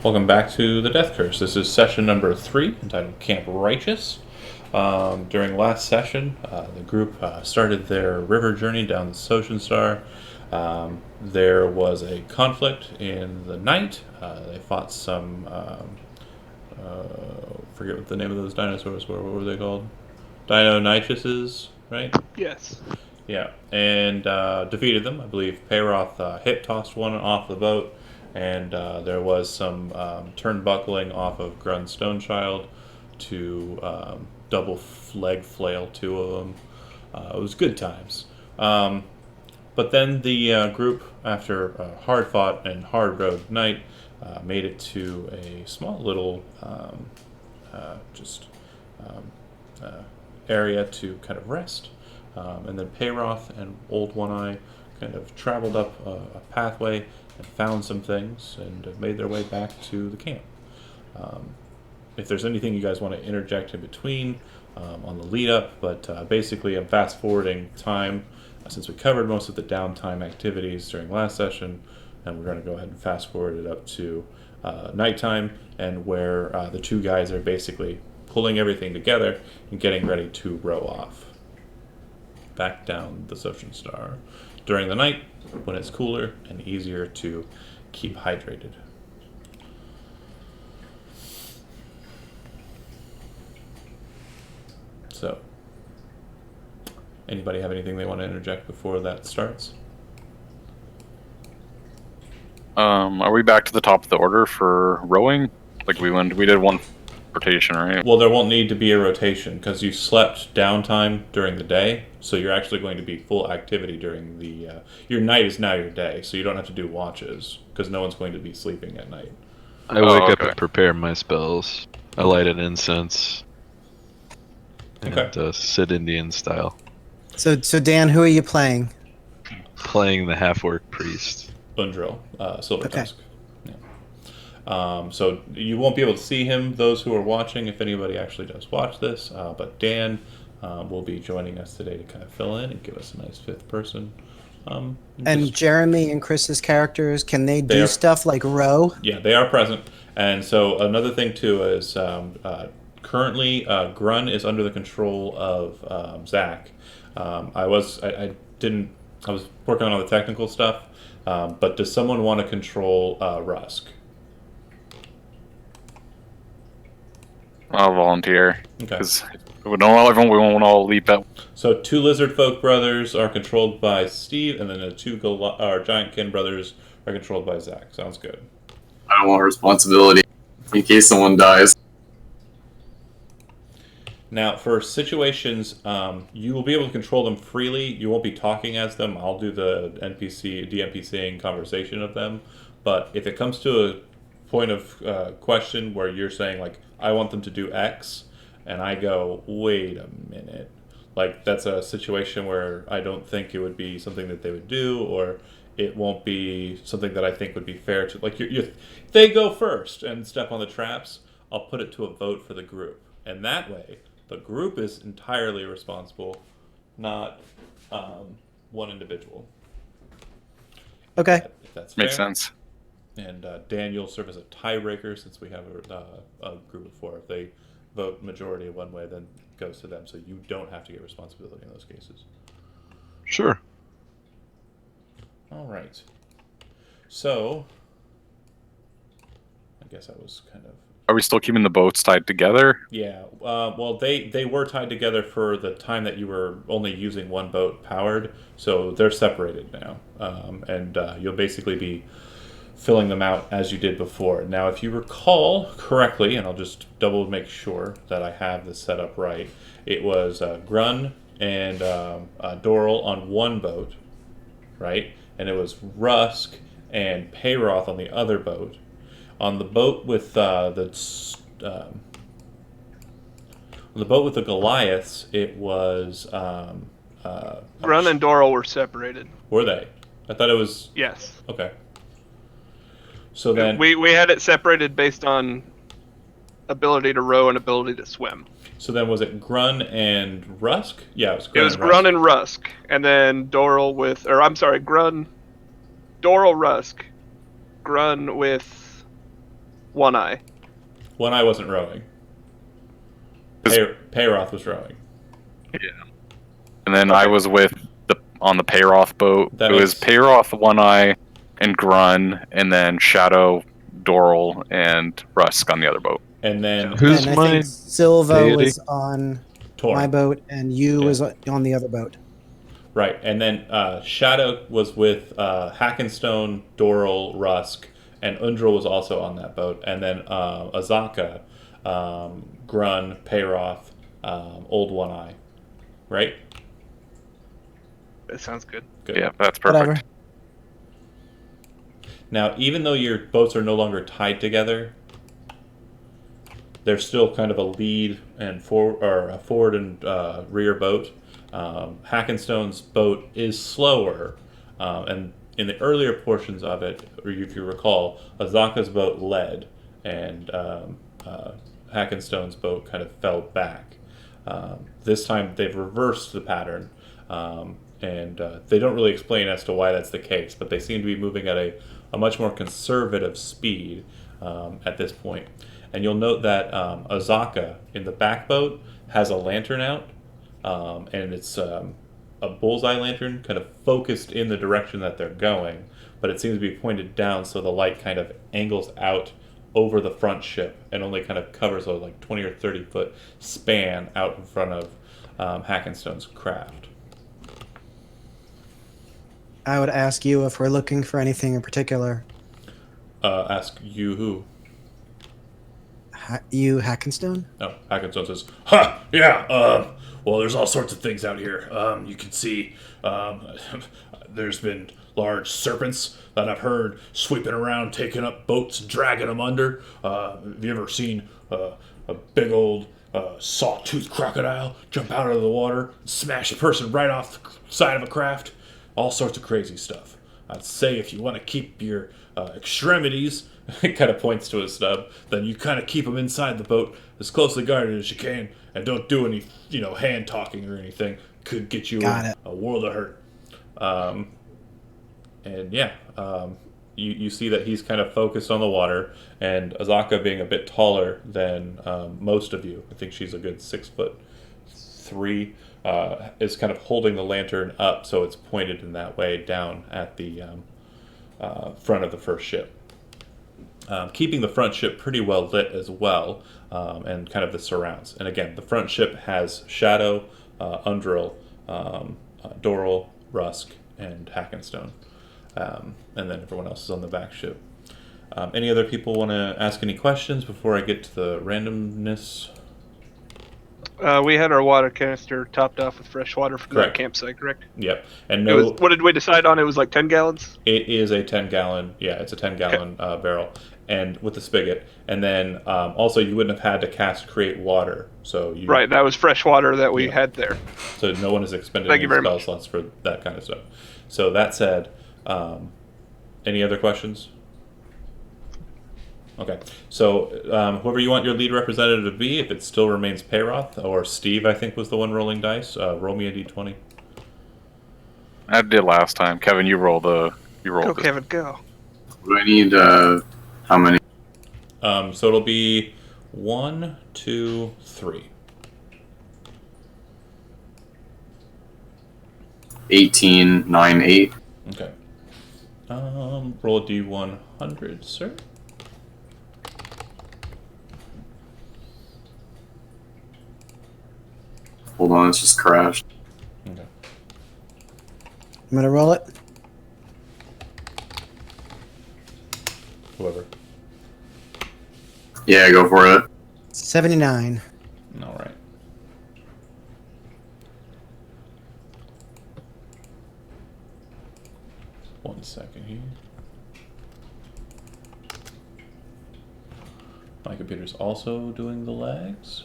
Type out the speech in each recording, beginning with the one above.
Welcome back to the Death Curse. This is session number 3, entitled Camp Righteous. During last session, the group started their river journey down the Soshin Star. There was a conflict in the night. They fought some, forget what the name of those dinosaurs were. What were they called? Dino-Nichuses, right? Yes. Yeah, and defeated them. I believe Peyroth hit-tossed one off the boat, and there was some turnbuckling off of Grun's Stonechild to double leg flail two of them. It was good times. But then the group, after a hard-fought and hard-rode night, made it to a small little just area to kind of rest. And then Peyroth and Old One Eye kind of traveled up a pathway and found some things and made their way back to the camp. If there's anything you guys want to interject in between on the lead up, but basically I'm fast forwarding time since we covered most of the downtime activities during last session, and we're going to go ahead and fast forward it up to nighttime, and where the two guys are basically pulling everything together and getting ready to row off back down the Soshin Star during the night when it's cooler and easier to keep hydrated. So, anybody have anything they want to interject before that starts? Are we back to the top of the order for rowing? Like we did one rotation, right? Well, there won't need to be a rotation because you slept downtime during the day, so you're actually going to be full activity during the. Your night is now your day, so you don't have to do watches because no one's going to be sleeping at night. I wake up okay. and prepare my spells. I light an incense. And Okay. sit Indian style. So Dan, who are you playing? Playing the half-orc priest. Bundrill, Silver Okay. Tusk. Yeah. So you won't be able to see him, those who are watching, if anybody actually does watch this. But Dan will be joining us today to kind of fill in and give us a nice fifth person. And Just- Jeremy and Chris's characters, can they They do are- stuff like row? Yeah, they are present. And so another thing too is currently Grun is under the control of Zach. I was working on all the technical stuff, but does someone want to control Rusk? I'll volunteer Okay. because we don't everyone. We won't all leap out. So 2 lizard folk brothers are controlled by Steve, and then the 2 giant kin brothers are controlled by Zach. Sounds good. I don't want responsibility in case someone dies. Now, for situations, you will be able to control them freely. You won't be talking as them. I'll do the DMPCing conversation of them. But if it comes to a point of question where you're saying, like, I want them to do X, and I go, wait a minute. Like, that's a situation where I don't think it would be something that they would do, or it won't be something that I think would be fair to. Like, they go first and step on the traps. I'll put it to a vote for the group. And that way, the group is entirely responsible, not one individual. Okay. If that's Makes fair. sense. And Dan, you'll serve as a tiebreaker since we have a group of 4. If they vote majority one way, then it goes to them. So you don't have to get responsibility in those cases. Sure. All right. So, I guess I was kind of. Are we still keeping the boats tied together? Yeah, well, they were tied together for the time that you were only using one boat powered, so they're separated now, and you'll basically be filling them out as you did before. Now, if you recall correctly, and I'll just double make sure that I have this set up right, it was Grun and Doral on one boat, right? And it was Rusk and Peyroth on the other boat. On the boat with on the boat with the Goliaths, it was Grun and Doral were separated. were they? I thought it was Yes. okay. So then, We had it separated based on ability to row and ability to swim. so then was it Grun and Rusk? Yeah, it was Grun. It was and Grun Rusk. and Rusk, and then Doral with, or I'm sorry, Grun, Doral, Rusk, Grun with One Eye. One Eye wasn't rowing. Payroth was rowing. And then I was with on the Payroth boat. That It was makes- Payroth, One Eye, and Grun, and then Shadow, Doral, and Rusk on the other boat. And then Who's and I my think Silva deity? was on Tor. my boat, and you Yeah. was on the other boat. Right, and then Shadow was with Hackenstone, Doral, Rusk, and Undril was also on that boat. And then Azaka, Grun, Payroth, Old One Eye. Right? That sounds good. Good. Yeah, that's perfect. Whatever. Now, even though your boats are no longer tied together, there's still kind of a lead and forward and rear boat. Hackenstone's boat is slower, and in the earlier portions of it, or if you recall, Azaka's boat led, and Hackenstone's boat kind of fell back. This time they've reversed the pattern, and they don't really explain as to why that's the case, but they seem to be moving at a much more conservative speed at this point. And you'll note that Azaka in the back boat has a lantern out, and it's a bullseye lantern kind of focused in the direction that they're going, but it seems to be pointed down so the light kind of angles out over the front ship and only kind of covers a like 20 or 30 foot span out in front of Hackenstone's craft. I would ask you if we're looking for anything in particular. Ask you who? You, Hackenstone? Oh, Hackenstone says, "Ha! Yeah. Well, there's all sorts of things out here. You can see. There's been large serpents that I've heard sweeping around, taking up boats, and dragging them under. Have you ever seen a big old saw-toothed crocodile jump out of the water and smash a person right off the side of a craft? All sorts of crazy stuff. I'd say if you want to keep your extremities," it kind of points to his stub, "then you kind of keep them inside the boat as closely guarded as you can, and don't do any, hand talking or anything. Could get you Got in it. a world of hurt." And yeah, you see that he's kind of focused on the water, and Azaka being a bit taller than most of you, I think she's a good 6'3", is kind of holding the lantern up so it's pointed in that way down at the front of the first ship. Keeping the front ship pretty well lit as well, and kind of the surrounds. And again, the front ship has Shadow, Undril, Doral, Rusk, and Hackenstone. And then everyone else is on the back ship. Any other people want to ask any questions before I get to the randomness? We had our water canister topped off with fresh water from Correct. that campsite, correct? Yep. And It was, what did we decide on? It was like 10 gallons? It is a 10-gallon. Yeah, it's a 10-gallon barrel, and with the spigot. And then also you wouldn't have had to cast create water, so you Right, that was fresh water that we Yeah. had there. So no one has expended Thank any you very spell much. slots for that kind of stuff. So that said, any other questions? Okay, so whoever you want your lead representative to be, if it still remains Payroth, or Steve, I think was the one rolling dice. Roll me a d20. I did last time. Kevin, you roll Go, this. Kevin, go. Do I need how many? So it'll be 1, 2, 3. 18, 9, 8. Okay. Roll a d100, sir. Hold on, it's just crashed. Okay. I'm gonna roll it. Whoever. Yeah, go for it. 79. All right. One second here. My computer's also doing the lags.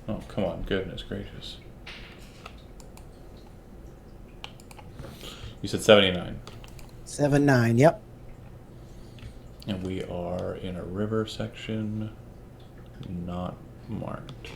Oh, come on, goodness gracious. You said 79. 79, yep. And we are in a river section not marked.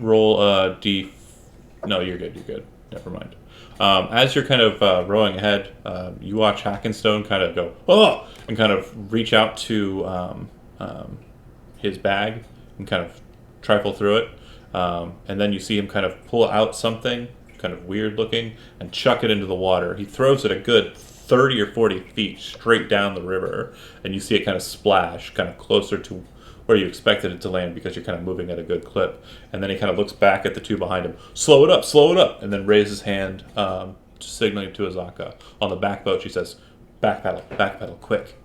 Roll a d. No, you're good. You're good. Never mind. As you're kind of rowing ahead, you watch Hackenstone kind of go, oh, and kind of reach out to his bag and kind of trifle through it. And then you see him kind of pull out something kind of weird looking and chuck it into the water. He throws it a good 30 or 40 feet straight down the river, and you see it kind of splash kind of closer to where you expected it to land because you're kind of moving at a good clip. And then he kind of looks back at the two behind him, slow it up, and then raises his hand, signaling to Azaka. On the back boat, she says, back pedal, quick.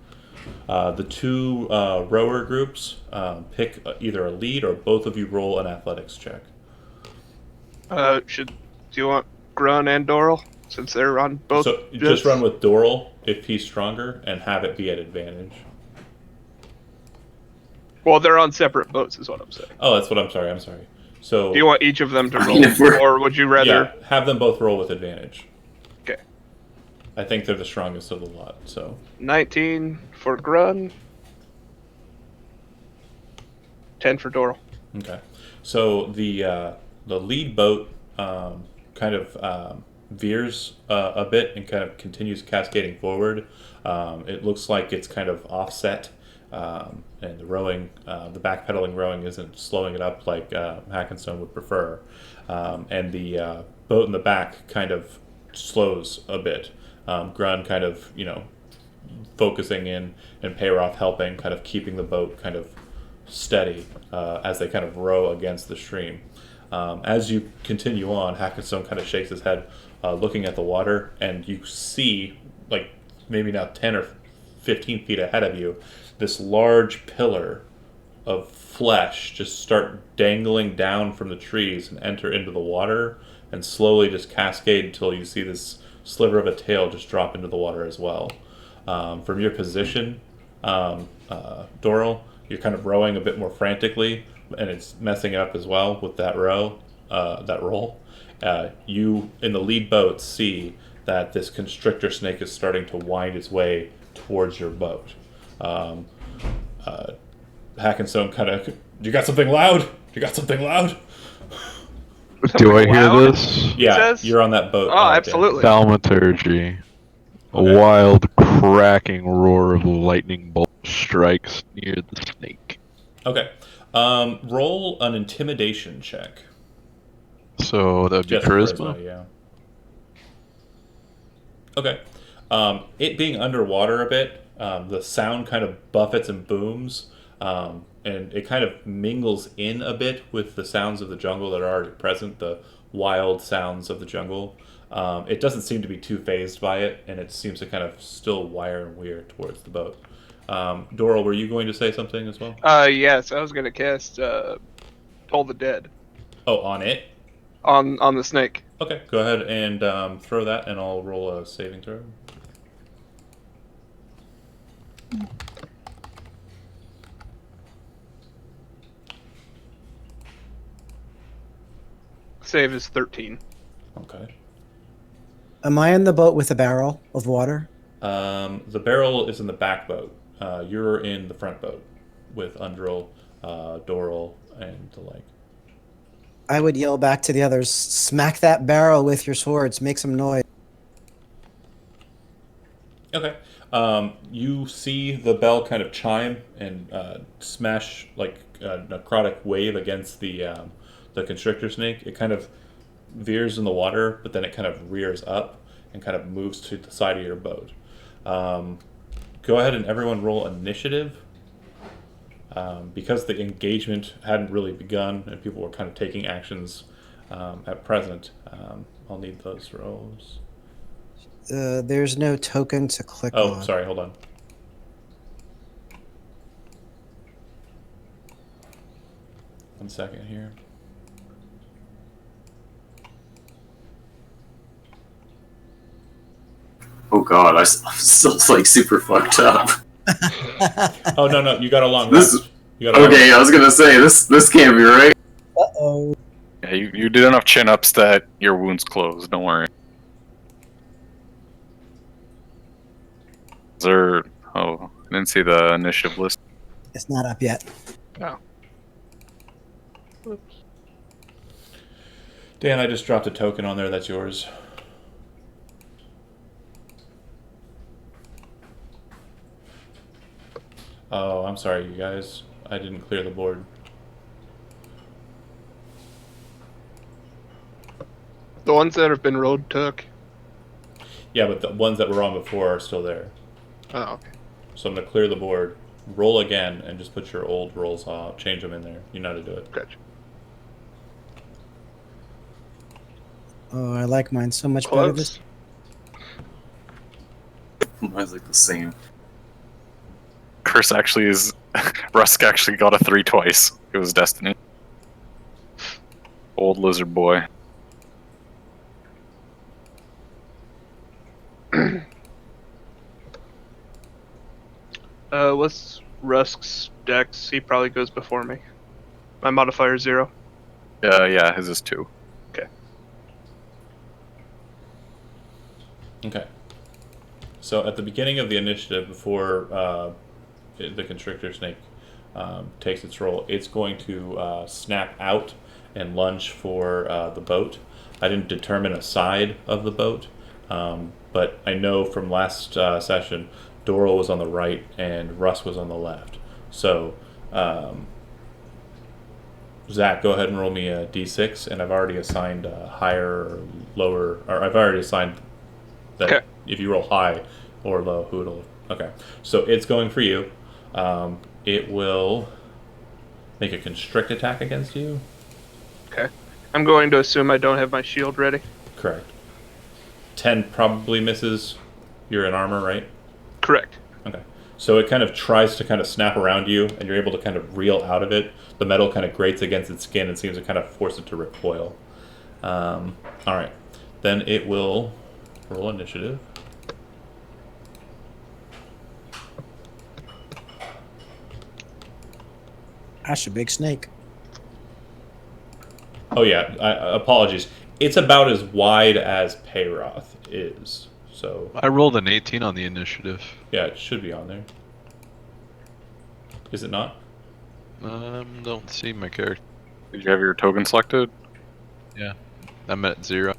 The two rower groups pick either a lead or both of you roll an athletics check. Do you want Grun and Doral, since they're on both? So you just run with Doral if he's stronger and have it be at advantage. Well, they're on separate boats, is what I'm saying. Oh, that's what I'm sorry. So Do you want each of them to I roll, mean, if we're- or would you rather? yeah, have them both roll with advantage. Okay. I think they're the strongest of the lot. So 19 for Grun, 10 for Doral. okay. So the lead boat kind of veers a bit and kind of continues cascading forward. It looks like it's kind of offset. And the rowing, the backpedaling rowing isn't slowing it up like Hackenstone would prefer. And the boat in the back kind of slows a bit. Grun kind of, focusing in, and Payroth helping, kind of keeping the boat kind of steady as they kind of row against the stream. As you continue on, Hackenstone kind of shakes his head, looking at the water, and you see, like, maybe now 10 or 15 feet ahead of you, this large pillar of flesh just start dangling down from the trees and enter into the water and slowly just cascade until you see this sliver of a tail just drop into the water as well. From your position, Doral, you're kind of rowing a bit more frantically, and it's messing it up as well with that roll. You, in the lead boat, see that this constrictor snake is starting to wind its way towards your boat. Hackenstone kind of, you got something loud? Do I hear Loud? this? Yeah, says? you're on that boat. Oh, absolutely. Thaumaturgy. A Okay. wild, cracking roar of lightning bolt strikes near the snake. Okay. Roll an intimidation check. So that'd be Just charisma? yeah. Okay. It being underwater a bit, the sound kind of buffets and booms, and it kind of mingles in a bit with the sounds of the jungle that are already present, the wild sounds of the jungle. It doesn't seem to be too phased by it, and it seems to kind of still wire and weir towards the boat. Doral, were you going to say something as well? Yes, I was gonna cast Toll the Dead Oh, on it? on the snake. Okay, go ahead and throw that, and I'll roll a saving throw. Save is 13. Okay. Am I in the boat with a barrel of water? The barrel is in the back boat. You're in the front boat with Undril, Doral, and the like. I would yell back to the others, smack that barrel with your swords, make some noise. Okay. You see the bell kind of chime and smash like a necrotic wave against the constrictor snake. It kind of veers in the water, but then it kind of rears up and kind of moves to the side of your boat. Go ahead and everyone roll initiative. Because the engagement hadn't really begun and people were kind of taking actions at present, I'll need those rolls. There's no token to click Oh, on. sorry, hold on. One second here. Oh god, I'm still like super fucked up. Oh, no, you got a long This- rest. You got a long Okay, I was gonna say this can't be right. Uh-oh. Yeah, you did enough chin-ups that your wound's closed. Don't worry. Is there? Oh, I didn't see the initiative list. It's not up yet. Oh. Oops. Dan, I just dropped a token on there. That's yours. Oh, I'm sorry, you guys. I didn't clear the board. The ones that have been rolled took. Yeah, but the ones that were on before are still there. Oh, okay. So I'm going to clear the board, roll again, and just put your old rolls off. Change them in there. You know how to do it. Gotcha. Oh, I like mine so much better. Close. Mine's like the same. Chris actually is. Rusk actually got a 3 twice. It was Destiny. Old lizard boy. What's Rusk's dex? He probably goes before me. My modifier is 0. Yeah, his is 2. Okay. So at the beginning of the initiative, before the constrictor snake takes its roll, it's going to snap out and lunge for the boat. I didn't determine a side of the boat, but I know from last session, Doral was on the right and Russ was on the left. So, Zach, go ahead and roll me a d6, and I've already assigned higher or lower, or I've already assigned that Okay. if you roll high or low, who it'll. Okay, so it's going for you. It will make a constrict attack against you. Okay. I'm going to assume I don't have my shield ready. Correct. 10 probably misses. You're in armor, right? Correct. Okay. So it kind of tries to kind of snap around you, and you're able to kind of reel out of it. The metal kind of grates against its skin and seems to kind of force it to recoil. All right. Then it will roll initiative. That's a big snake. Oh yeah, apologies. It's about as wide as Payroth is. So I rolled an 18 on the initiative. yeah, it should be on there. Is it not? Don't see my character. Did you have your token selected? I'm at 0.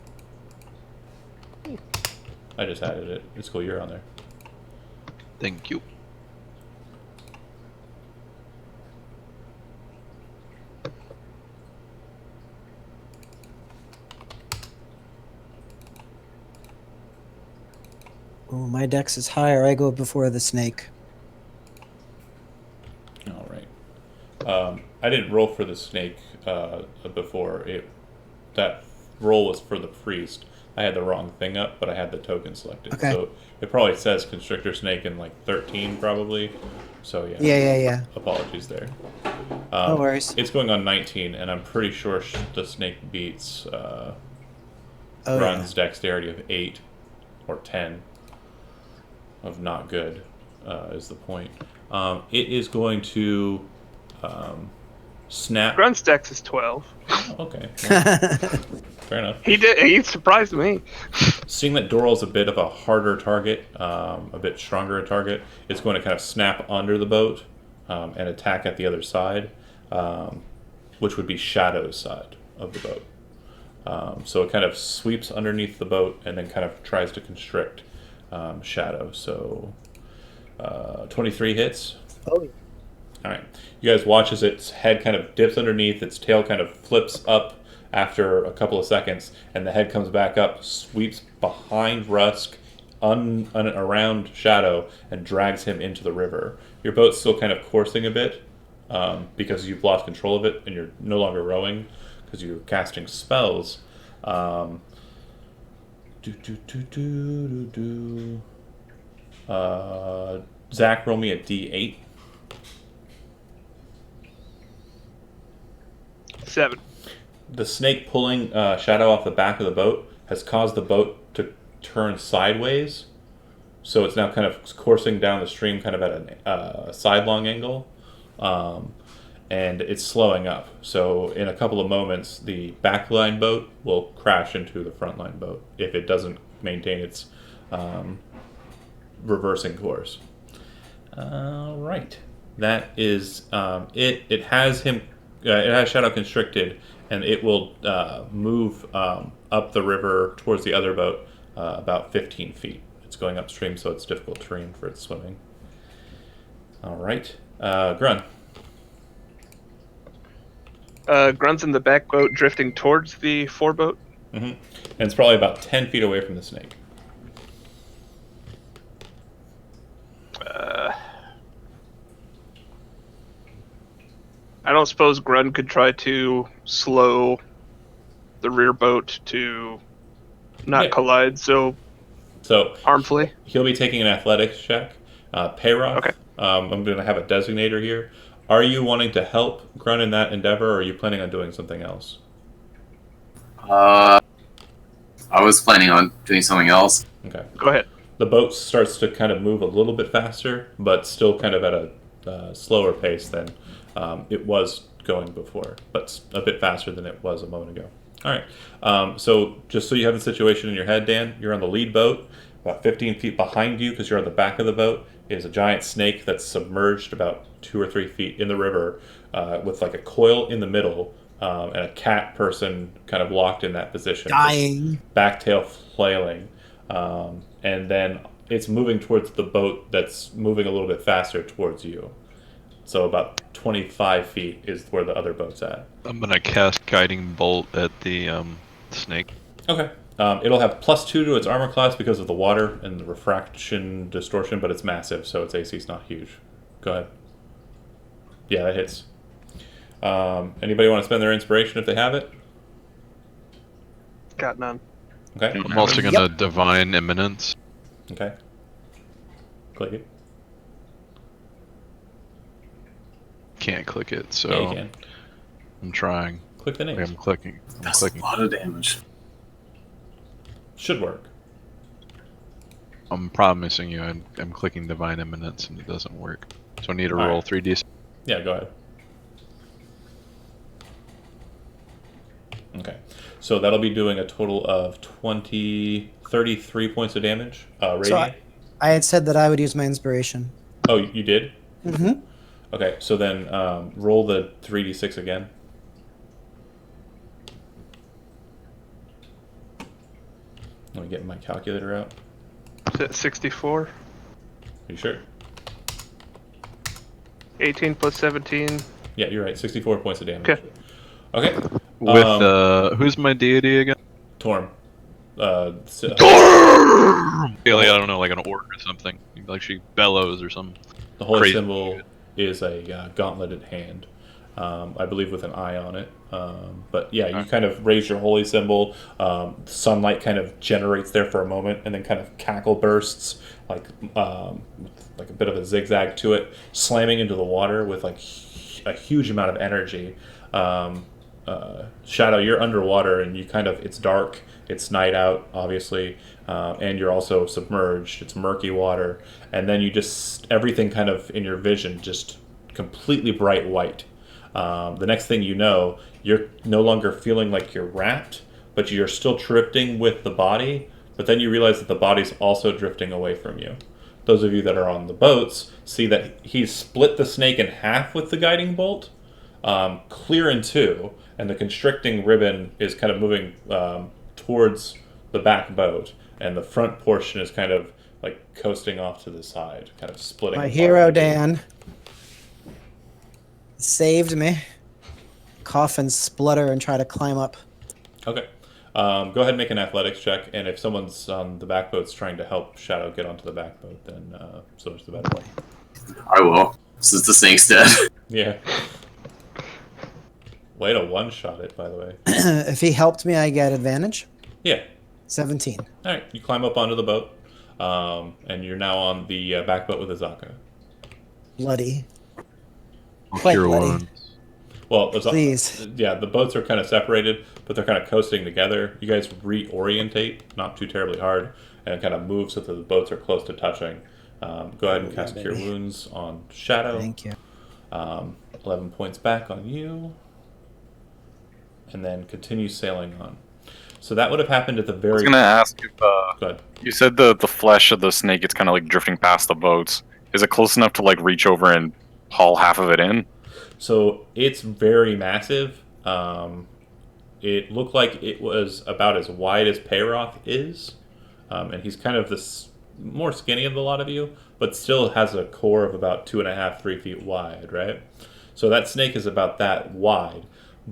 I just added it. It's cool. You're on there. Thank you. Oh, my dex is higher. I go before the snake. All right. I didn't roll for the snake before. That roll was for the priest. I had the wrong thing up, but I had the token selected. Okay. So it probably says constrictor snake in like 13 probably. So yeah. Yeah. Apologies there. No worries. It's going on 19, and I'm pretty sure the snake beats Oh, Run's dexterity of 8 or 10 of not good is the point. It is going to snap. Grun's dex is 12. Oh, okay, well, yeah. fair enough. He surprised me. Seeing that Doral's a bit of a harder target, a bit stronger a target, it's going to kind of snap under the boat and attack at the other side, which would be Shadow's side of the boat. So it kind of sweeps underneath the boat and then kind of tries to constrict Shadow. So 23 hits. Oh, yeah. All right. You guys watch as its head kind of dips underneath, its tail kind of flips up after a couple of seconds, and the head comes back up, sweeps behind Rusk, around Shadow, and drags him into the river. Your boat's still kind of coursing a bit because you've lost control of it, and you're no longer rowing because you're casting spells. Zach, roll me a d8. 7. The snake pulling Shadow off the back of the boat has caused the boat to turn sideways. So it's now kind of coursing down the stream kind of at a sidelong angle. And it's slowing up. So in a couple of moments, the backline boat will crash into the frontline boat if it doesn't maintain its reversing course. All right. That is it. It has him. It has Shadow constricted, and it will move up the river towards the other boat about 15 feet. It's going upstream, so it's difficult terrain for its swimming. All right, Grun. Grun's in the back boat, drifting towards the foreboat. And it's probably about 10 feet away from the snake. I don't suppose Grun could try to slow the rear boat to not Yeah. collide so So harmfully. he'll be taking an athletics check. Payroth, Okay. I'm going to have a designator here. Are you wanting to help Grun in that endeavor, or are you planning on doing something else? I was planning on doing something else. Okay. Go ahead. The boat starts to kind of move a little bit faster, but still kind of at a slower pace than it was going before, but a bit faster than it was a moment ago. All right. So just so you have the situation in your head, Dan, you're on the lead boat. About 15 feet behind you, because you're on the back of the boat, is a giant snake that's submerged about 2 or 3 feet in the river with like a coil in the middle and a cat person kind of locked in that position. Dying. Back tail flailing. And then it's moving towards the boat that's moving a little bit faster towards you. So about 25 feet is where the other boat's at. I'm gonna cast Guiding Bolt at the snake. Okay. It'll have +2 to its armor class because of the water and the refraction distortion, but it's massive, so its AC is not huge. Go ahead. Yeah, that hits. Anybody want to spend their inspiration if they have it? Got none. Okay. I'm also gonna Divine Imminence. Okay. Click it. Can't click it, so Yeah, you can. I'm trying. Click the Wait, names. I'm clicking. I'm That's clicking. a lot of damage. Should work. I'm promising you, I'm clicking Divine Imminence and it doesn't work. So I need to All roll right. 3d. Yeah, go ahead. Okay. So that'll be doing a total of 33 points of damage. Radiant. I had said that I would use my inspiration. Oh, you did? Mm-hmm. Okay, so then roll the 3d6 again. Let me get my calculator out. Is it 64? Are you sure? 18 plus 17. Yeah, you're right. 64 points of damage. Okay. Okay. With who's my deity again? Torm. Really, I don't know, like an orc or something. Like she bellows or something. The holy Crazy. symbol is a gauntleted hand, I believe, with an eye on it. But yeah, you kind of raise your holy symbol. Sunlight kind of generates there for a moment, and then kind of cackle bursts, like a bit of a zigzag to it, slamming into the water with like a huge amount of energy. Shadow, you're underwater, and you kind of, it's dark. It's night out, obviously, and you're also submerged. It's murky water, and then you just, everything kind of in your vision just completely bright white. The next thing you know, you're no longer feeling like you're wrapped, but you're still drifting with the body, but then you realize that the body's also drifting away from you. Those of you that are on the boats see that he's split the snake in half with the guiding bolt, clear in two, and the constricting ribbon is kind of moving towards the back boat, and the front portion is kind of like coasting off to the side, kind of splitting. My apart. hero, Dan, saved me. Cough and splutter and try to climb up. Okay. Go ahead and make an athletics check, and if someone's on the back boat's trying to help Shadow get onto the back boat, then so much the better. I will, since the snake's dead. Yeah. Way to one-shot it, by the way. If he helped me, I get advantage. Yeah. 17. All right. You climb up onto the boat, and you're now on the back boat with Azaka. Bloody. Quite Cure bloody. wounds. Well, Please. yeah, the boats are kind of separated, but they're kind of coasting together. You guys reorientate, not too terribly hard, and kind of move so that the boats are close to touching. Go ahead and Yeah, cast Cure baby. Wounds on Shadow. Thank you. 11 points back on you. And then continue sailing on. So that would have happened at the I was very... gonna ask if Go ahead. you said the flesh of the snake is kind of like drifting past the boats. Is it close enough to like reach over and haul half of it in? So it's very massive. It looked like it was about as wide as Peyroth is, and he's kind of this more skinny of the lot of you, but still has a core of about 2.5, 3 feet wide, right? So that snake is about that wide.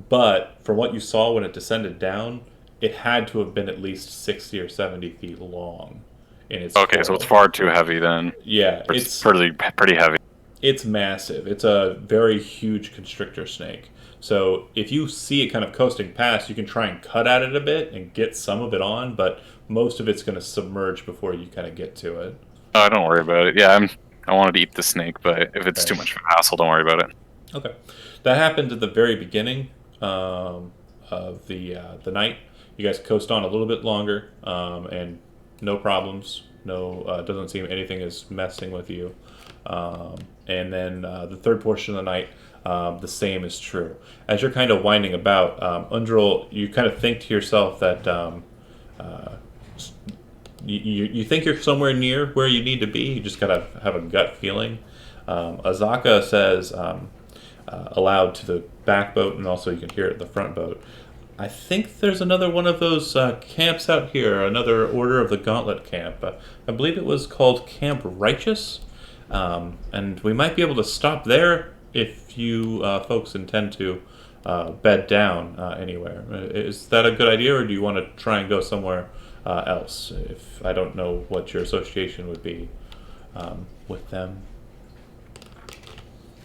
But from what you saw when it descended down, it had to have been at least 60 or 70 feet long in its Okay, so coil. it's far too heavy then. Yeah, It's pretty heavy. it's massive. It's a very huge constrictor snake. So if you see it kind of coasting past, you can try and cut at it a bit and get some of it on, but most of it's going to submerge before you kind of get to it. Don't worry about it. Yeah, I wanted to eat the snake, but if it's too much of a hassle, don't worry about it. Okay, that happened at the very beginning of the night. You guys coast on a little bit longer, and no problems. No, doesn't seem anything is messing with you. And then the third portion of the night, the same is true. As you're kind of winding about, Undril, you kind of think to yourself that you think you're somewhere near where you need to be. You just gotta have a gut feeling. Azaka says aloud to the back boat, and also you can hear it at the front boat. I think there's another one of those camps out here, another Order of the Gauntlet camp. I believe it was called Camp Righteous. And we might be able to stop there if you folks intend to bed down anywhere. Is that a good idea, or do you want to try and go somewhere else? If I don't know what your association would be with them.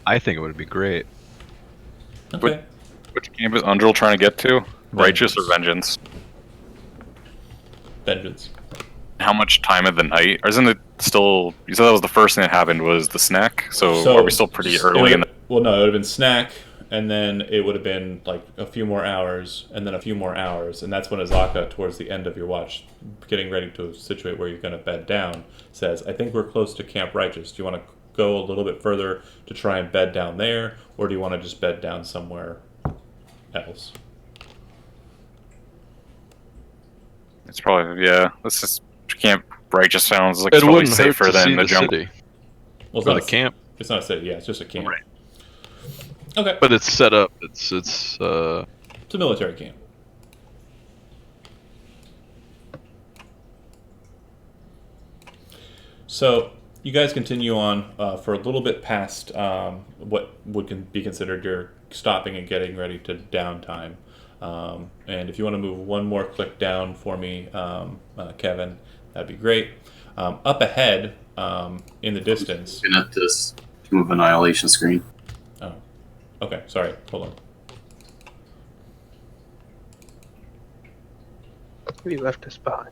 I think it would be great. Okay. Which camp is Undril trying to get to? Righteous or Vengeance? Vengeance. How much time of the night? Or isn't it still... You said that was the first thing that happened was the snack? So are we still pretty early in the... Well, no, it would have been snack, and then it would have been like a few more hours, and then a few more hours, and that's when Azaka, towards the end of your watch, getting ready to situate where you're going to bed down, says, I think we're close to Camp Righteous. Do you want to go a little bit further to try and bed down there, or do you want to just bed down somewhere else? It's probably... Yeah, let's just... Camp Righteous sounds like It it's probably wouldn't hurt safer to see than the the jungle. city Well, or the camp, It's not a city, yeah, it's just a camp. Right. Okay. but it's set up. It's It's a military camp. So you guys continue on for a little bit past what would be considered your stopping and getting ready to downtime. And if you want to move one more click down for me, Kevin, that'd be great. Up ahead, in the distance. Looking at this Tomb of Annihilation screen. Oh, okay. Sorry. Hold on. We left us behind.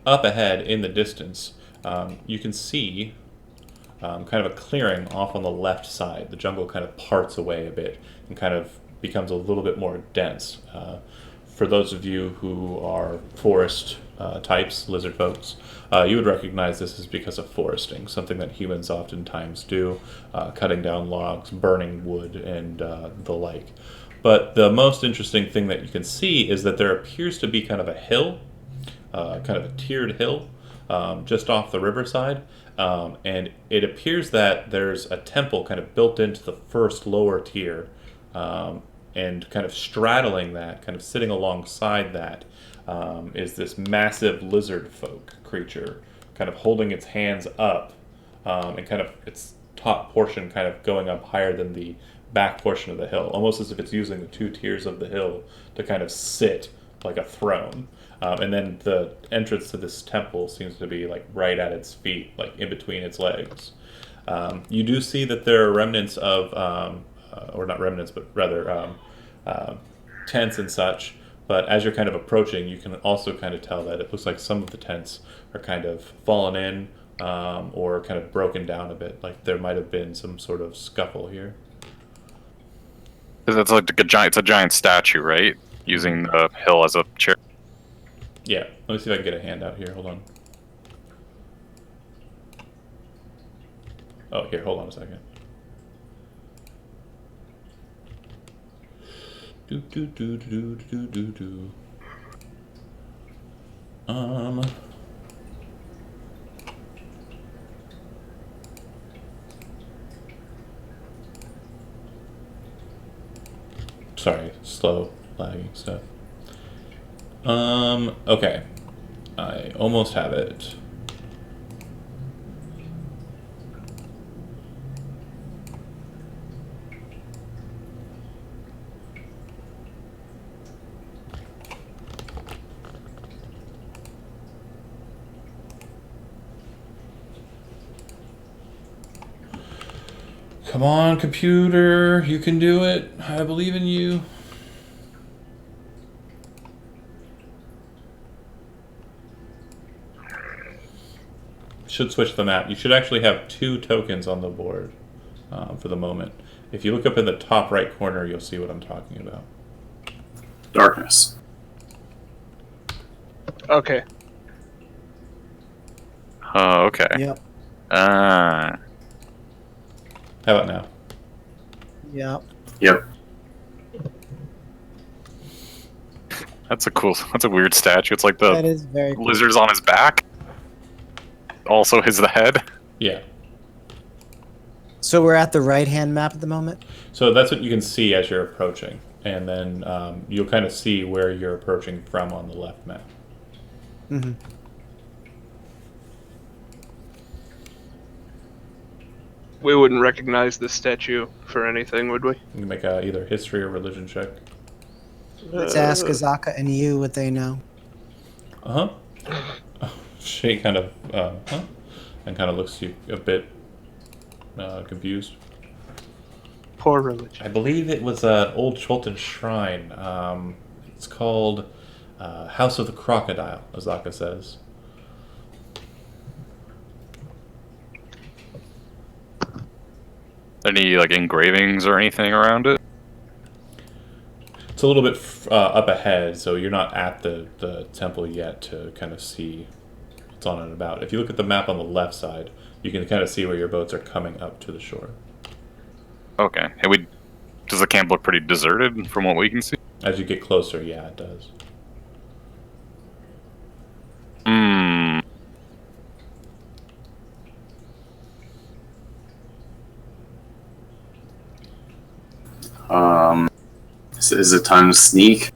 Up ahead in the distance, you can see kind of a clearing off on the left side. The jungle kind of parts away a bit and kind of becomes a little bit more dense. For those of you who are forest types, lizard folks, you would recognize this is because of foresting, something that humans oftentimes do, cutting down logs, burning wood, and the like. But the most interesting thing that you can see is that there appears to be kind of a hill, kind of a tiered hill, just off the riverside. And it appears that there's a temple kind of built into the first lower tier, and kind of straddling that, kind of sitting alongside that, is this massive lizard folk creature, kind of holding its hands up, and kind of its top portion kind of going up higher than the back portion of the hill, almost as if it's using the two tiers of the hill to kind of sit like a throne. And then the entrance to this temple seems to be like right at its feet, like in between its legs. You do see that there are remnants of, or not remnants, but rather tents and such. But as you're kind of approaching, you can also kind of tell that it looks like some of the tents are kind of fallen in, or kind of broken down a bit. Like there might have been some sort of scuffle here. It's like it's a giant statue, right? Using the hill as a chair. Yeah, let me see if I can get a hand out here. Hold on. Oh, here, hold on a second. Do. slow, lagging stuff. Okay. I almost have it. Come on, computer. You can do it. I believe in you. Should switch the map. You should actually have 2 tokens on the board for the moment. If you look up in the top right corner, you'll see what I'm talking about. Darkness. Okay. Oh, okay. Yep. Ah. How about now? Yep. Yep. That's a weird statue. It's like That the is very cool. lizard's on his back. Also, his the head. Yeah. So we're at the right-hand map at the moment? So that's what you can see as you're approaching. And then you'll kind of see where you're approaching from on the left map. Mm-hmm. We wouldn't recognize this statue for anything, would we? You can make either history or religion check. Let's ask Azaka and you what they know. Uh-huh. She kind of, huh? And kind of looks you a bit confused. Poor religion. I believe it was an old Chultan shrine. It's called House of the Crocodile, Azaka says. Any like engravings or anything around it? It's a little bit up ahead, so you're not at the temple yet to kind of see what's on and about. If you look at the map on the left side, you can kind of see where your boats are coming up to the shore. Okay. And does the camp look pretty deserted from what we can see? As you get closer, yeah, it does. Hmm. Is it time to sneak?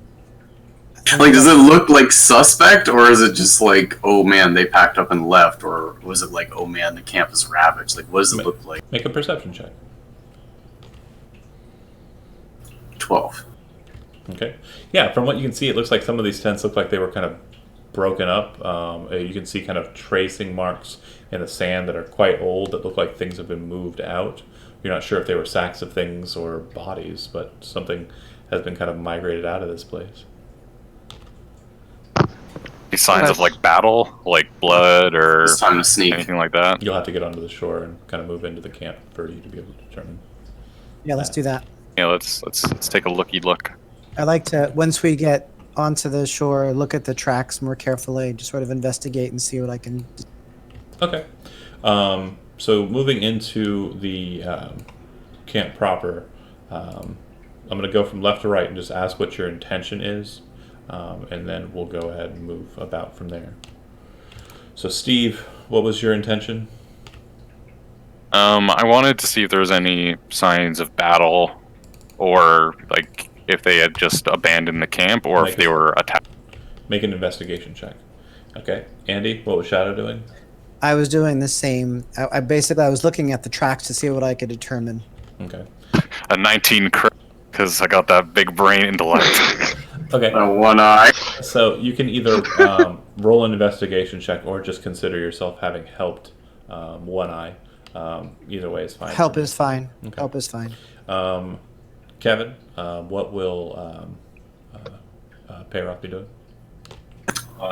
Like, does it look like suspect, or is it just like, oh man, they packed up and left, or was it like, oh man, the camp is ravaged? Like, what does it look like? Make a perception check. 12. Okay. Yeah, from what you can see, it looks like some of these tents look like they were kind of broken up. You can see kind of tracing marks in the sand that are quite old that look like things have been moved out. You're not sure if they were sacks of things or bodies, but something has been kind of migrated out of this place. Any signs of like battle, like blood or It's time to sneak. anything like that? You'll have to get onto the shore and kind of move into the camp for you to be able to determine. Yeah, let's do that. Yeah, let's take a looky look. I like to, once we get onto the shore, look at the tracks more carefully, just sort of investigate and see what I can. Okay. So moving into the camp proper, I'm going to go from left to right and just ask what your intention is, and then we'll go ahead and move about from there. So Steve, what was your intention? I wanted to see if there was any signs of battle, or like if they had just abandoned the camp, or if they were attacked. Make an investigation check. Okay. Andy, what was Shadow doing? I was doing the same. I was looking at the tracks to see what I could determine. Okay. A 19 crit, because I got that big brain intellect. Okay. One eye. So you can either roll an investigation check or just consider yourself having helped One Eye. Either way is fine. Help is fine. Okay. Help is fine. Kevin, what will Payroth be doing?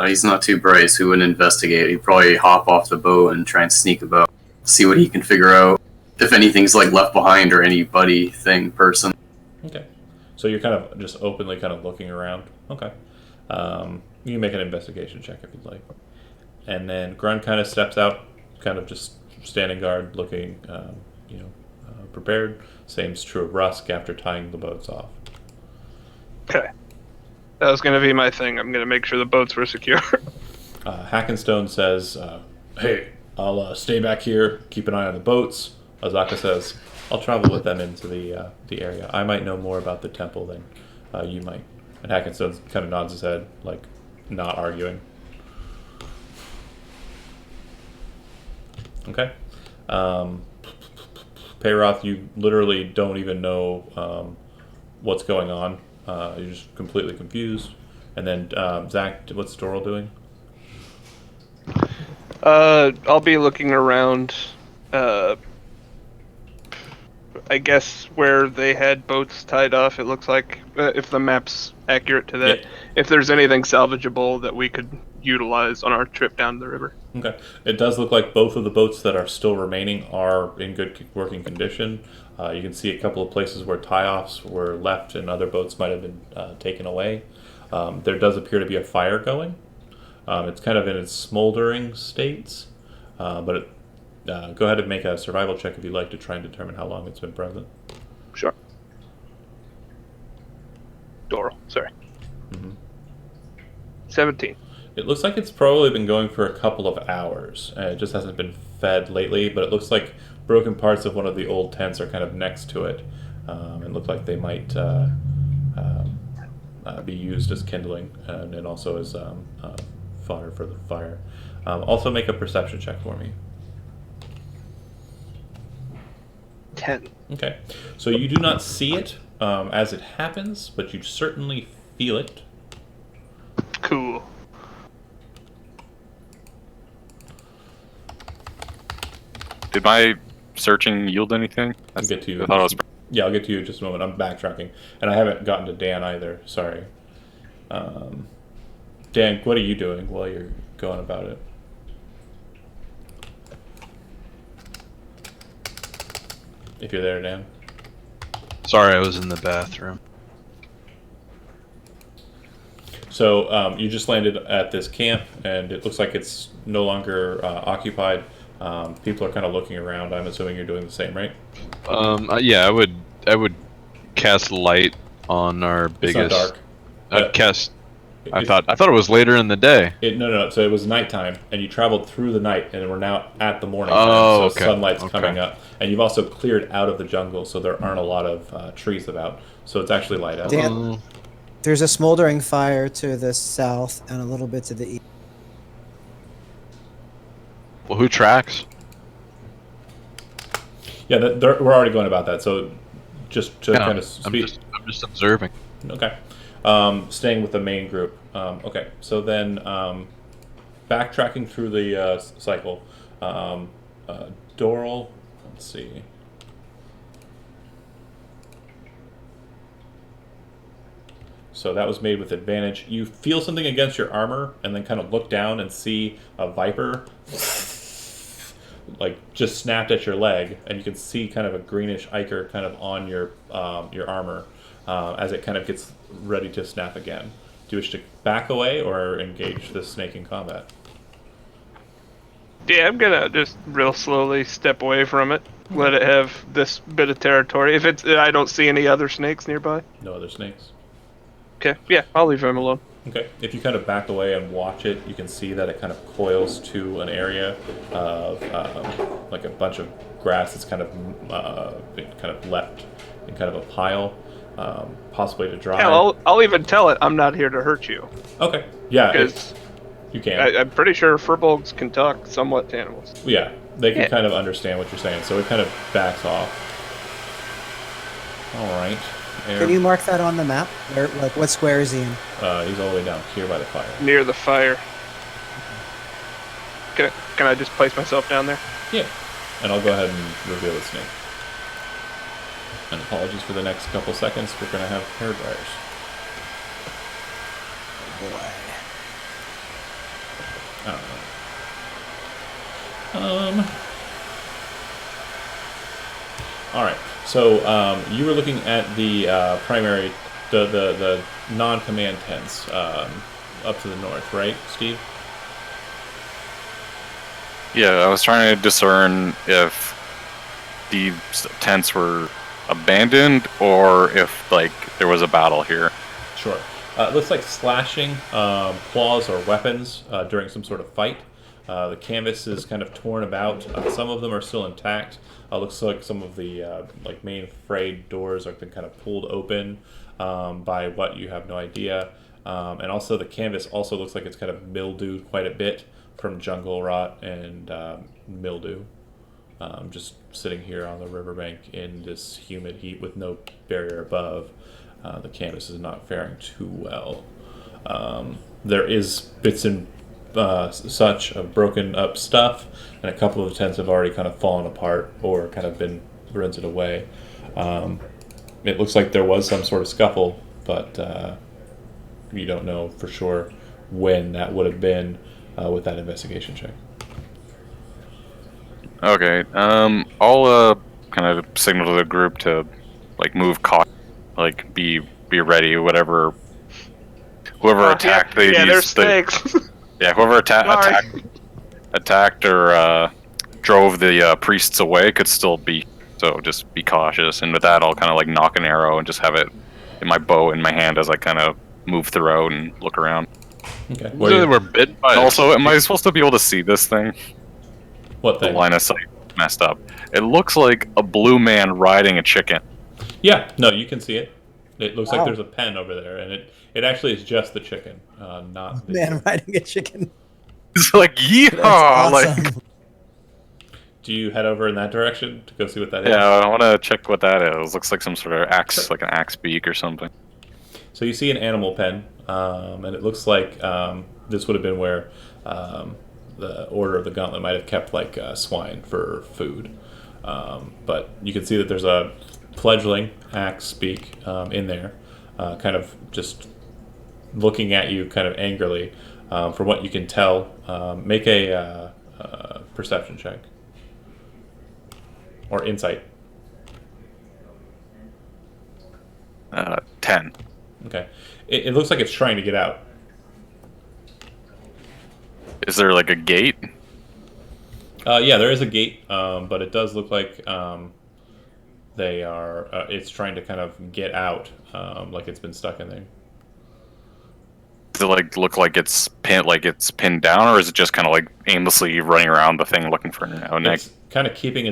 He's not too bright, so he wouldn't investigate. He'd probably hop off the boat and try and sneak about, see what he can figure out. If anything's like left behind or anybody, thing, person. Okay. So you're kind of just openly kind of looking around. Okay. You can make an investigation check if you'd like. And then Grun kind of steps out, kind of just standing guard, looking, prepared. Same's true of Rusk after tying the boats off. Okay. That was going to be my thing. I'm going to make sure the boats were secure. Hackenstone says, hey, I'll stay back here, keep an eye on the boats. Azaka says, I'll travel with them into the area. I might know more about the temple than you might. And Hackinson kind of nods his head, like not arguing. Okay. Payroth, you literally don't even know what's going on. You're just completely confused. And then Zach, what's Doral doing? I'll be looking around. I guess where they had boats tied off. It looks like if the map's accurate to that, Yeah. if there's anything salvageable that we could utilize on our trip down the river. Okay. It does look like both of the boats that are still remaining are in good working condition. You can see a couple of places where tie-offs were left and other boats might have been taken away. There does appear to be a fire going. It's kind of in its smoldering states, but go ahead and make a survival check if you'd like to try and determine how long it's been present. Sure. Doral, sorry. Mhm. 17. It looks like it's probably been going for a couple of hours, and it just hasn't been fed lately, but it looks like broken parts of one of the old tents are kind of next to it, and look like they might be used as kindling and also as fodder for the fire. Also make a perception check for me. 10. Okay, so you do not see it as it happens, but you certainly feel it. Cool. Did my searching yield anything? I'll get to you. I thought it was. Yeah, I'll get to you in just a moment. I'm backtracking, and I haven't gotten to Dan either. Sorry. Dan, what are you doing while you're going about it? If you're there, Dan. Sorry, I was in the bathroom. So you just landed at this camp, and it looks like it's no longer occupied. People are kind of looking around. I'm assuming you're doing the same, right? Yeah, I would cast light on our biggest. It's not dark. I'd cast. I It's- thought it was later in the day. No. So it was nighttime, and you traveled through the night, and we're now at the morning Oh, time. So okay. sunlight's Okay. coming up, and you've also cleared out of the jungle, so there aren't a lot of trees about. So it's actually light out. Dan- Oh. There's a smoldering fire to the south and a little bit to the east. Well, who tracks? Yeah, we're already going about that. So just to kind of I'm speak. I'm just observing. Okay. Staying with the main group. Okay, so then backtracking through the cycle. Doral, let's see. So that was made with advantage. You feel something against your armor and then kind of look down and see a viper like just snapped at your leg, and you can see kind of a greenish ichor kind of on your armor as it kind of gets ready to snap again. Do you wish to back away or engage this snake in combat? Yeah, I'm gonna just real slowly step away from it. Let it have this bit of territory. If it's, I don't see any other snakes nearby. No other snakes? Okay, yeah, I'll leave him alone. Okay. If you kind of back away and watch it, you can see that it kind of coils to an area of like a bunch of grass that's kind of left in kind of a pile, possibly to dry. Hell, I'll even tell it I'm not here to hurt you. Okay. Yeah, Because you can. I'm pretty sure furbolgs can talk somewhat to animals. Yeah, they can Yeah. kind of understand what you're saying, so it kind of backs off. All right. Can you mark that on the map? Where, like, what square is he in? He's all the way down here by the fire. Near the fire. Can I just place myself down there? Yeah. And I'll go ahead and reveal the snake. And apologies for the next couple seconds. We're going to have hair dryers. All right. So you were looking at the primary, the non-command tents up to the north, right, Steve? Yeah, I was trying to discern if the tents were abandoned or if like there was a battle here. Sure. It looks like slashing, claws, or weapons during some sort of fight. The canvas is kind of torn about. Some of them are still intact. Looks like some of the like main frayed doors have been kind of pulled open. by what you have no idea. And also the canvas also looks like it's kind of mildewed quite a bit from jungle rot and mildew. Just sitting here on the riverbank in this humid heat with no barrier above, the canvas is not faring too well. There is bits and such of broken up stuff, and a couple of the tents have already kind of fallen apart or kind of been rented away. It looks like there was some sort of scuffle, but you don't know for sure when that would have been with that investigation check. Okay. I'll kind of signal to the group to like move caution, like be ready. Whoever attacked these. Yeah, there's snakes. Yeah, whoever attacked or drove the priests away could still be. So just be cautious. And with that, I'll kind of like knock an arrow and just have it in my bow in my hand as I kind of move throughout and look around. Okay. They were bitten by. Also, am I supposed to be able to see this thing? What The thing? line of sight messed up. It looks like a blue man riding a chicken. Yeah, no, you can see it. It looks like Wow. there's a pen over there, and it actually is just the chicken, not the... Man riding a chicken. It's like yeehaw! That's awesome. Like, Do you head over in that direction to go see what that is? yeah, I want to check what that is. Looks like some sort of axe, like an axe beak or something. So you see an animal pen, and it looks like this would have been where the Order of the Gauntlet might have kept like swine for food. But you can see that there's a fledgling axe beak in there, kind of just looking at you kind of angrily. From what you can tell, make a perception check. Or insight. 10. Okay. It looks like it's trying to get out. Is there like a gate? Yeah, there is a gate, but it does look like they are. It's trying to kind of get out, like it's been stuck in there. Does it like look like it's pinned down, or is it just kind of like aimlessly running around the thing looking for an egg? It's kind of keeping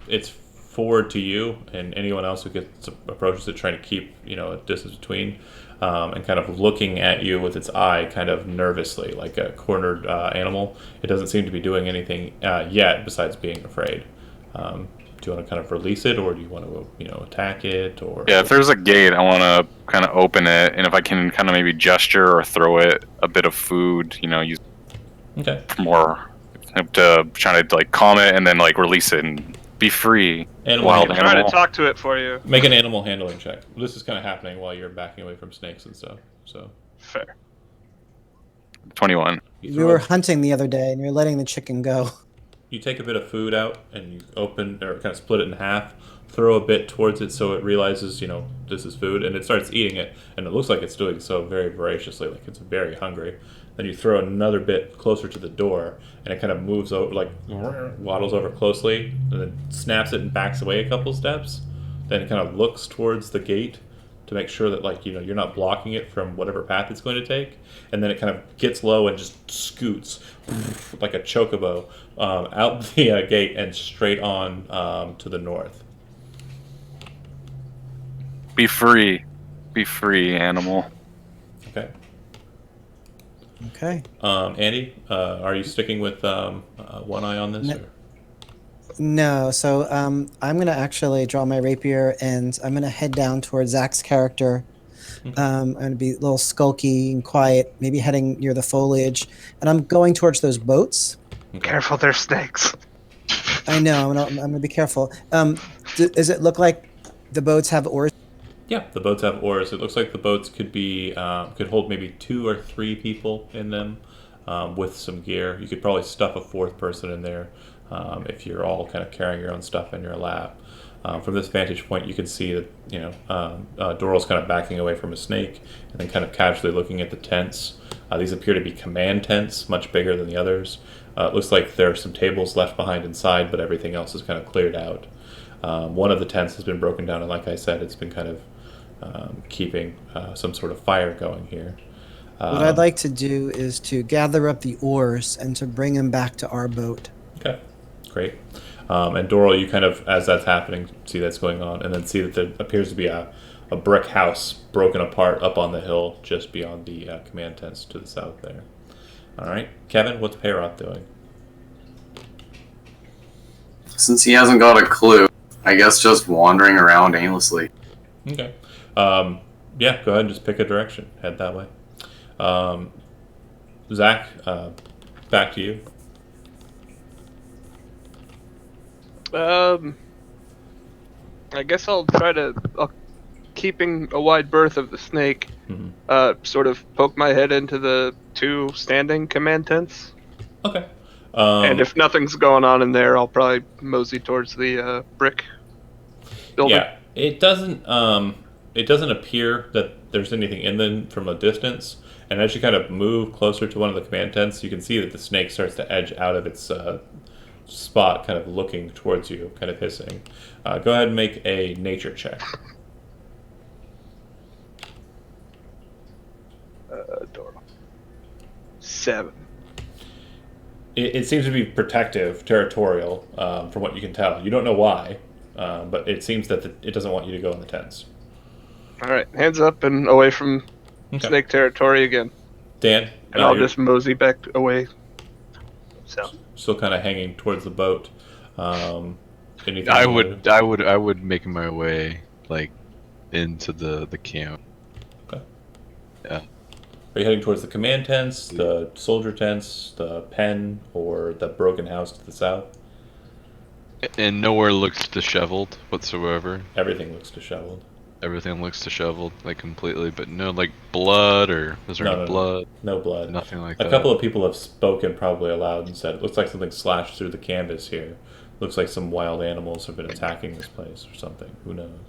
its forward to you and anyone else who approaches it, trying to keep a distance between, and kind of looking at you with its eye, kind of nervously, like a cornered animal. It doesn't seem to be doing anything yet besides being afraid. Do you want to kind of release it, or do you want to attack it, or? Yeah, if there's a gate, I want to kind of open it, and if I can kind of maybe gesture or throw it a bit of food, use Okay. more to try to like calm it and then like release it and be free. Animal Wild handling. Trying animal. to talk to it for you. Make an animal handling check. This is kind of happening while you're backing away from snakes and stuff. So Fair. 21. you We throw were it- hunting the other day, and you're letting the chicken go. You take a bit of food out and you open or kind of split it in half, throw a bit towards it so it realizes, this is food, and it starts eating it, and it looks like it's doing so very voraciously, like it's very hungry. Then you throw another bit closer to the door, and it kind of moves over, like waddles over closely, and then snaps it and backs away a couple steps. Then it kind of looks towards the gate to make sure that you're not blocking it from whatever path it's going to take, and then it kind of gets low and just scoots like a chocobo out the gate and straight on to the north. Be free, animal. Okay. Okay. Andy, are you sticking with One Eye on this? No. Or? No, so I'm gonna actually draw my rapier, and I'm gonna head down towards Zach's character. I'm gonna be a little skulky and quiet, maybe heading near the foliage, and I'm going towards those boats. Careful, there's snakes. I know. I'm gonna be careful. Does it look like the boats have oars? Yeah, the boats have oars. It looks like the boats could hold maybe 2 or 3 people in them with some gear. You could probably stuff a 4th person in there if you're all kind of carrying your own stuff in your lap. From this vantage point, you can see that Doral's kind of backing away from a snake and then kind of casually looking at the tents. These appear to be command tents, much bigger than the others. It looks like there are some tables left behind inside, but everything else is kind of cleared out. One of the tents has been broken down, and like I said, it's been kind of keeping some sort of fire going here. What I'd like to do is to gather up the oars and to bring them back to our boat. Okay, great. And Doral, you kind of, as that's happening, see that's going on, and then see that there appears to be a a brick house broken apart up on the hill just beyond the command tents to the south there. All right, Kevin, what's Payroth doing? Since he hasn't got a clue, I guess just wandering around aimlessly. Okay. Yeah, go ahead and just pick a direction. Head that way. Zach, back to you. I guess I'll try to, keeping a wide berth of the snake, sort of poke my head into the 2 standing command tents. Okay. And if nothing's going on in there, I'll probably mosey towards the brick building. Yeah, it doesn't appear that there's anything in them from a distance. And as you kind of move closer to one of the command tents, you can see that the snake starts to edge out of its spot, kind of looking towards you, kind of hissing. Go ahead and make a nature check. Doro. 7. It seems to be protective, territorial, from what you can tell. You don't know why, but it seems that it doesn't want you to go in the tents. All right, hands up and away from Okay. snake territory again. Dan? And I'll you're just mosey back away. So. still kind of hanging towards the boat. Anything I you would, wanna do? I would make my way like into the camp. Okay. Yeah. Are you heading towards the command tents, the soldier tents, the pen, or the broken house to the south? And nowhere looks disheveled whatsoever. Everything looks disheveled. Everything looks disheveled, like completely, but no like blood or is there No, any no, no. blood? No blood. Nothing like A that. couple of people have spoken probably aloud and said, it looks like something slashed through the canvas here. Looks like some wild animals have been attacking this place or something. Who knows?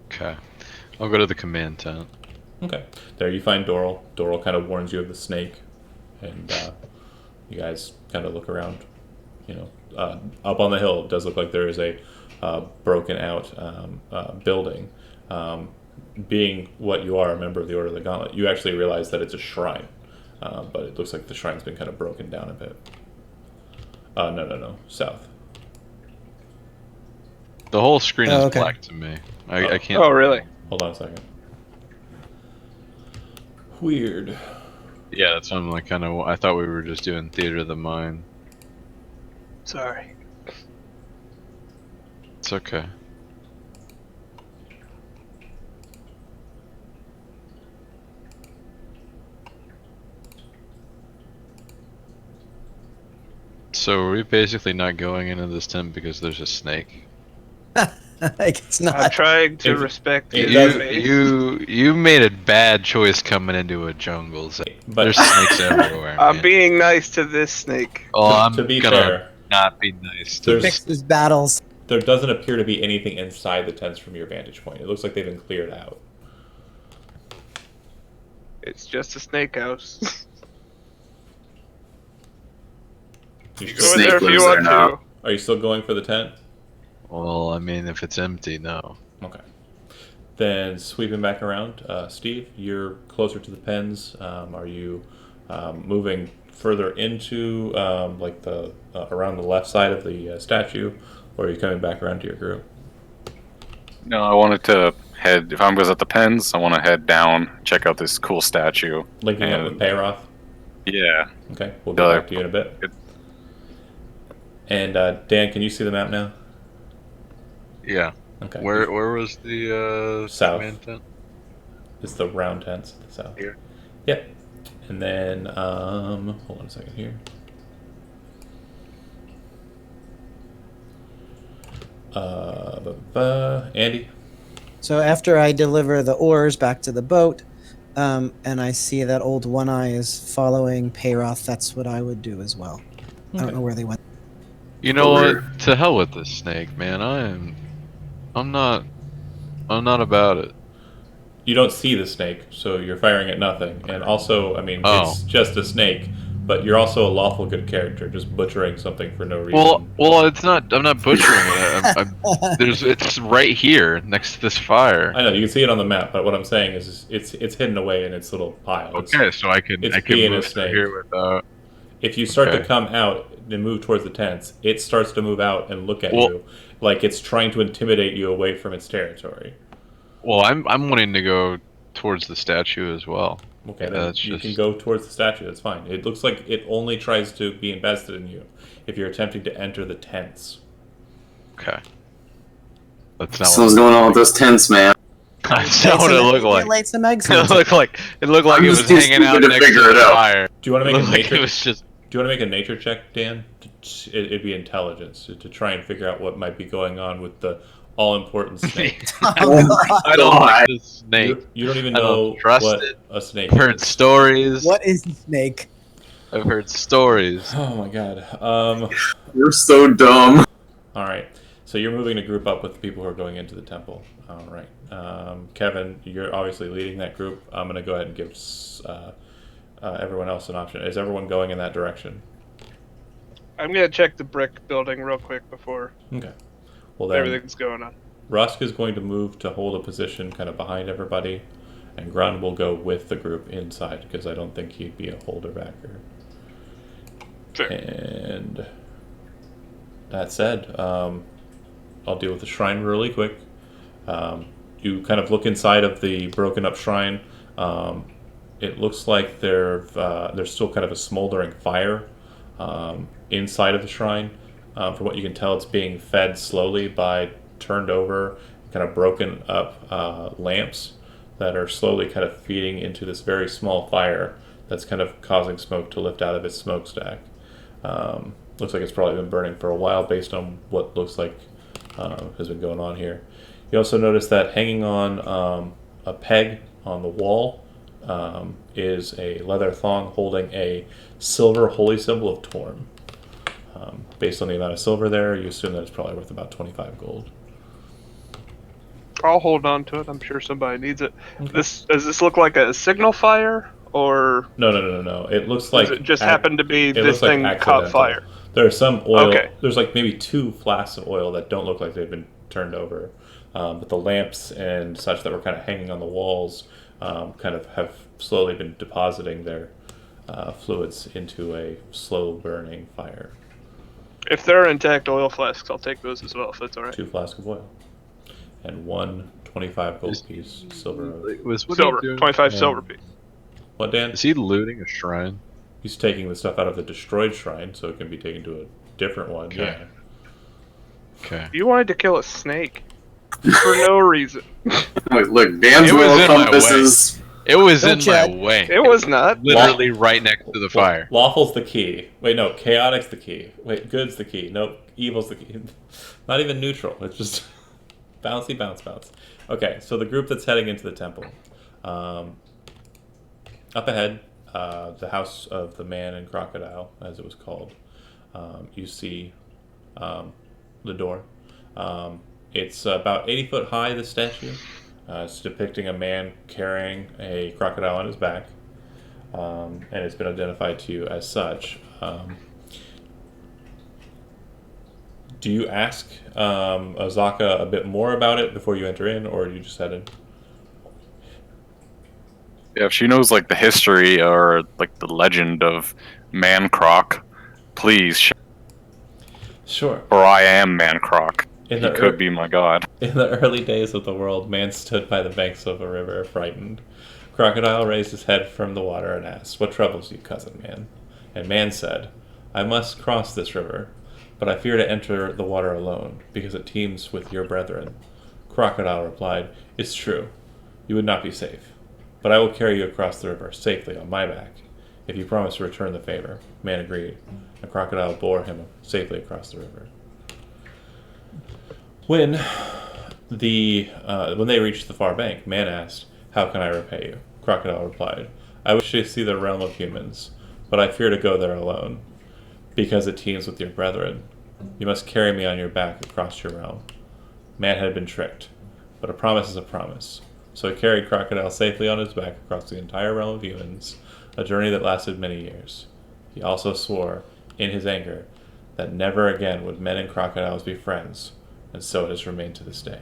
Okay. I'll go to the command tent. Okay. There you find Doral. Doral kind of warns you of the snake. And you guys kind of look around. You know, up on the hill, it does look like there is a broken out building. Being what you are, a member of the Order of the Gauntlet, you actually realize that it's a shrine. But it looks like the shrine's been kind of broken down a bit. No. South. The whole screen is okay. black to me. I can't. Oh, really? Hold on a second. Weird. Yeah, that's what I'm like. Kind of. I thought we were just doing theater of the mind. Sorry. It's okay. So are we basically not going into this tent because there's a snake? I guess I'm not. trying to If- respect it his does- space. You made a bad choice coming into a jungle. So But there's snakes everywhere. I'm man. being nice to this snake. Oh, I'm to be gonna fair, not be nice to There's- this. Fixes battles. there doesn't appear to be anything inside the tents from your vantage point. It looks like they've been cleared out. It's just a snake house. You Go still- in there if Snake you lives want there now. to. are you still going for the tent? Well, I mean, if it's empty, no. Okay. Then sweeping back around, Steve, you're closer to the pens. Are you moving further into like the around the left side of the statue, or are you coming back around to your group? No, I wanted to head. If I was at the pens, I want to head down, check out this cool statue. Linking up And- with Payroth. Yeah. Okay, we'll get back to you in a bit. Good. And Dan, can you see the map now? Yeah. Okay. Where was the South. command tent? It's the round tents at the south. Here? Yep. And then, hold on a second here. Andy? So after I deliver the oars back to the boat, and I see that old One Eye is following Payroth, that's what I would do as well. I don't know where they went. You know Over. what? To hell with this snake, man. I'm not about it. You don't see the snake, so you're firing at nothing. And also, I mean, Oh. it's just a snake, but you're also a lawful good character, just butchering something for no reason. Well, it's not. I'm not butchering it. It's right here next to this fire. I know you can see it on the map, but what I'm saying is it's hidden away in its little pile. It's- Okay, so I can it's I can being a move through snake. here without. If you start to Okay. come out, and move towards the tents, it starts to move out and look at Well- you like it's trying to intimidate you away from its territory. Well, I'm wanting to go towards the statue as well. Okay, Yeah, then that's you just- can go towards the statue. That's fine. It looks like it only tries to be invested in you if you're attempting to enter the tents. Okay. That's not Something's going on with those tents, man. That's not what it looked like. Laid some eggs. It looked like I'm it was just too hanging out stupid to next to figure it the out. fire. Do you want to It make a looked like nature? it was just Do you want to make a nature check, Dan? It'd be intelligence to try and figure out what might be going on with the all-important snake. I don't like this snake. You don't even I don't know trust what it. a snake I've heard is. stories. What is the snake? I've heard stories. Oh my god. You're so dumb. All right. So you're moving to group up with the people who are going into the temple. All right. Kevin, you're obviously leading that group. I'm going to go ahead and give everyone else an option. Is everyone going in that direction? I'm gonna check the brick building real quick before Okay. Well, then everything's going on. Rusk is going to move to hold a position kind of behind everybody, and Grun will go with the group inside because I don't think he'd be a holder backer. Sure. And that said, I'll deal with the shrine really quick. You kind of look inside of the broken up shrine. It looks like there's still kind of a smoldering fire inside of the shrine. From what you can tell, it's being fed slowly by turned over, kind of broken up lamps that are slowly kind of feeding into this very small fire that's kind of causing smoke to lift out of its smokestack. Looks like it's probably been burning for a while based on what looks like has been going on here. You also notice that hanging on a peg on the wall is a leather thong holding a silver holy symbol of Torm. Based on the amount of silver there, you assume that it's probably worth about 25 gold. I'll hold on to it. I'm sure somebody needs it. Does this look like a signal fire, or No. It looks like does it just happen to be it this looks like thing accidental. caught fire? There's some oil. Okay. There's like maybe 2 flasks of oil that don't look like they've been turned over. But the lamps and such that were kind of hanging on the walls kind of have slowly been depositing their fluids into a slow burning fire. If they're intact oil flasks, I'll take those as well, if that's all right. 2 flasks of oil. And 1 25 gold Is- piece silver. Was what Silver, he doing? 25 Yeah. silver piece. What, Dan? Is he looting a shrine? He's taking the stuff out of the destroyed shrine so it can be taken to a different one. Okay. Yeah. Okay. You wanted to kill a snake for no reason. Look, Dan's It was moral in my compass way. is. It was Don't in my judge. way. It was not. Literally right next to the fire. Lawful's the key. Wait, no. Chaotic's the key. Wait, good's the key. Nope. Evil's the key. Not even neutral. It's just bouncy, bounce, bounce. Okay, so the group that's heading into the temple. Up ahead, the house of the man and crocodile, as it was called. You see the door. It's about 80 foot high, this statue. It's depicting a man carrying a crocodile on his back. And it's been identified to you as such. Do you ask Azaka a bit more about it before you enter in, or do you just head in? Yeah, if she knows like the history or like the legend of Man Croc, please, Sure. or I am Man Croc. In He the could be my god. In the early days of the world, man stood by the banks of a river, frightened. Crocodile raised his head from the water and asked, "What troubles you, cousin man?" And man said, "I must cross this river, but I fear to enter the water alone, because it teems with your brethren." Crocodile replied, "It's true. You would not be safe, but I will carry you across the river safely on my back, if you promise to return the favor." Man agreed. The crocodile bore him safely across the river. When they reached the far bank, man asked, "How can I repay you?" Crocodile replied, "I wish to see the realm of humans, but I fear to go there alone, because it teems with your brethren. You must carry me on your back across your realm." Man had been tricked, but a promise is a promise. So he carried Crocodile safely on his back across the entire realm of humans, a journey that lasted many years. He also swore, in his anger, that never again would men and crocodiles be friends, and so it has remained to this day.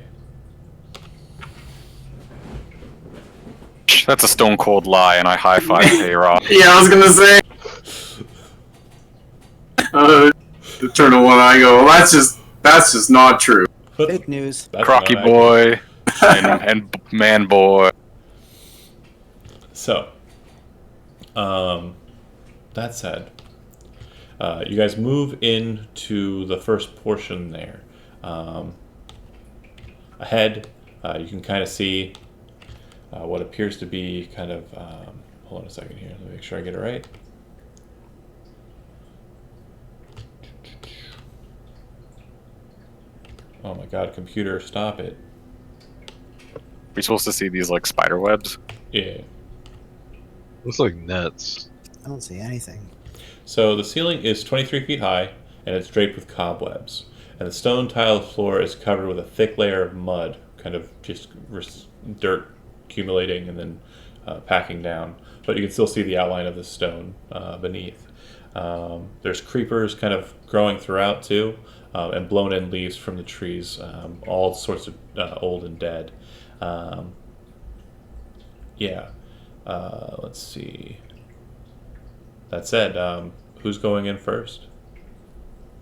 That's a stone cold lie, and I high five K-Rock. Yeah, I was gonna say. turn to one eye and go, well, that's just not true. But Fake news. that's Crocky not accurate. boy and man boy. So, that said, you guys move into the first portion there. Ahead, you can kind of see what appears to be kind of. Hold on a second here. Let me make sure I get it right. Oh my god, computer, stop it. We're supposed to see these like spider webs. Yeah. Looks like nets. I don't see anything. So the ceiling is 23 feet high, and it's draped with cobwebs. And the stone tile floor is covered with a thick layer of mud, kind of just dirt accumulating and then packing down. But you can still see the outline of the stone beneath. There's creepers kind of growing throughout too, and blown in leaves from the trees, all sorts of old and dead. Let's see. That said, who's going in first?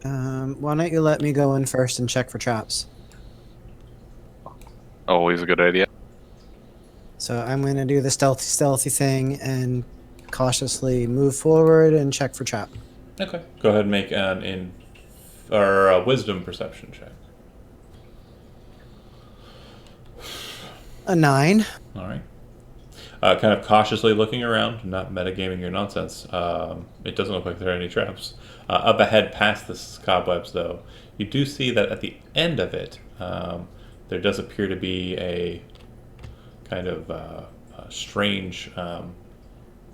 Why don't you let me go in first and check for traps? Always a good idea. So I'm going to do the stealthy thing and cautiously move forward and check for trap. Okay. Go ahead and make a wisdom perception check. A 9. All right. Kind of cautiously looking around, not metagaming your nonsense. It doesn't look like there are any traps. Up ahead past the cobwebs, though, you do see that at the end of it, there does appear to be a kind of a strange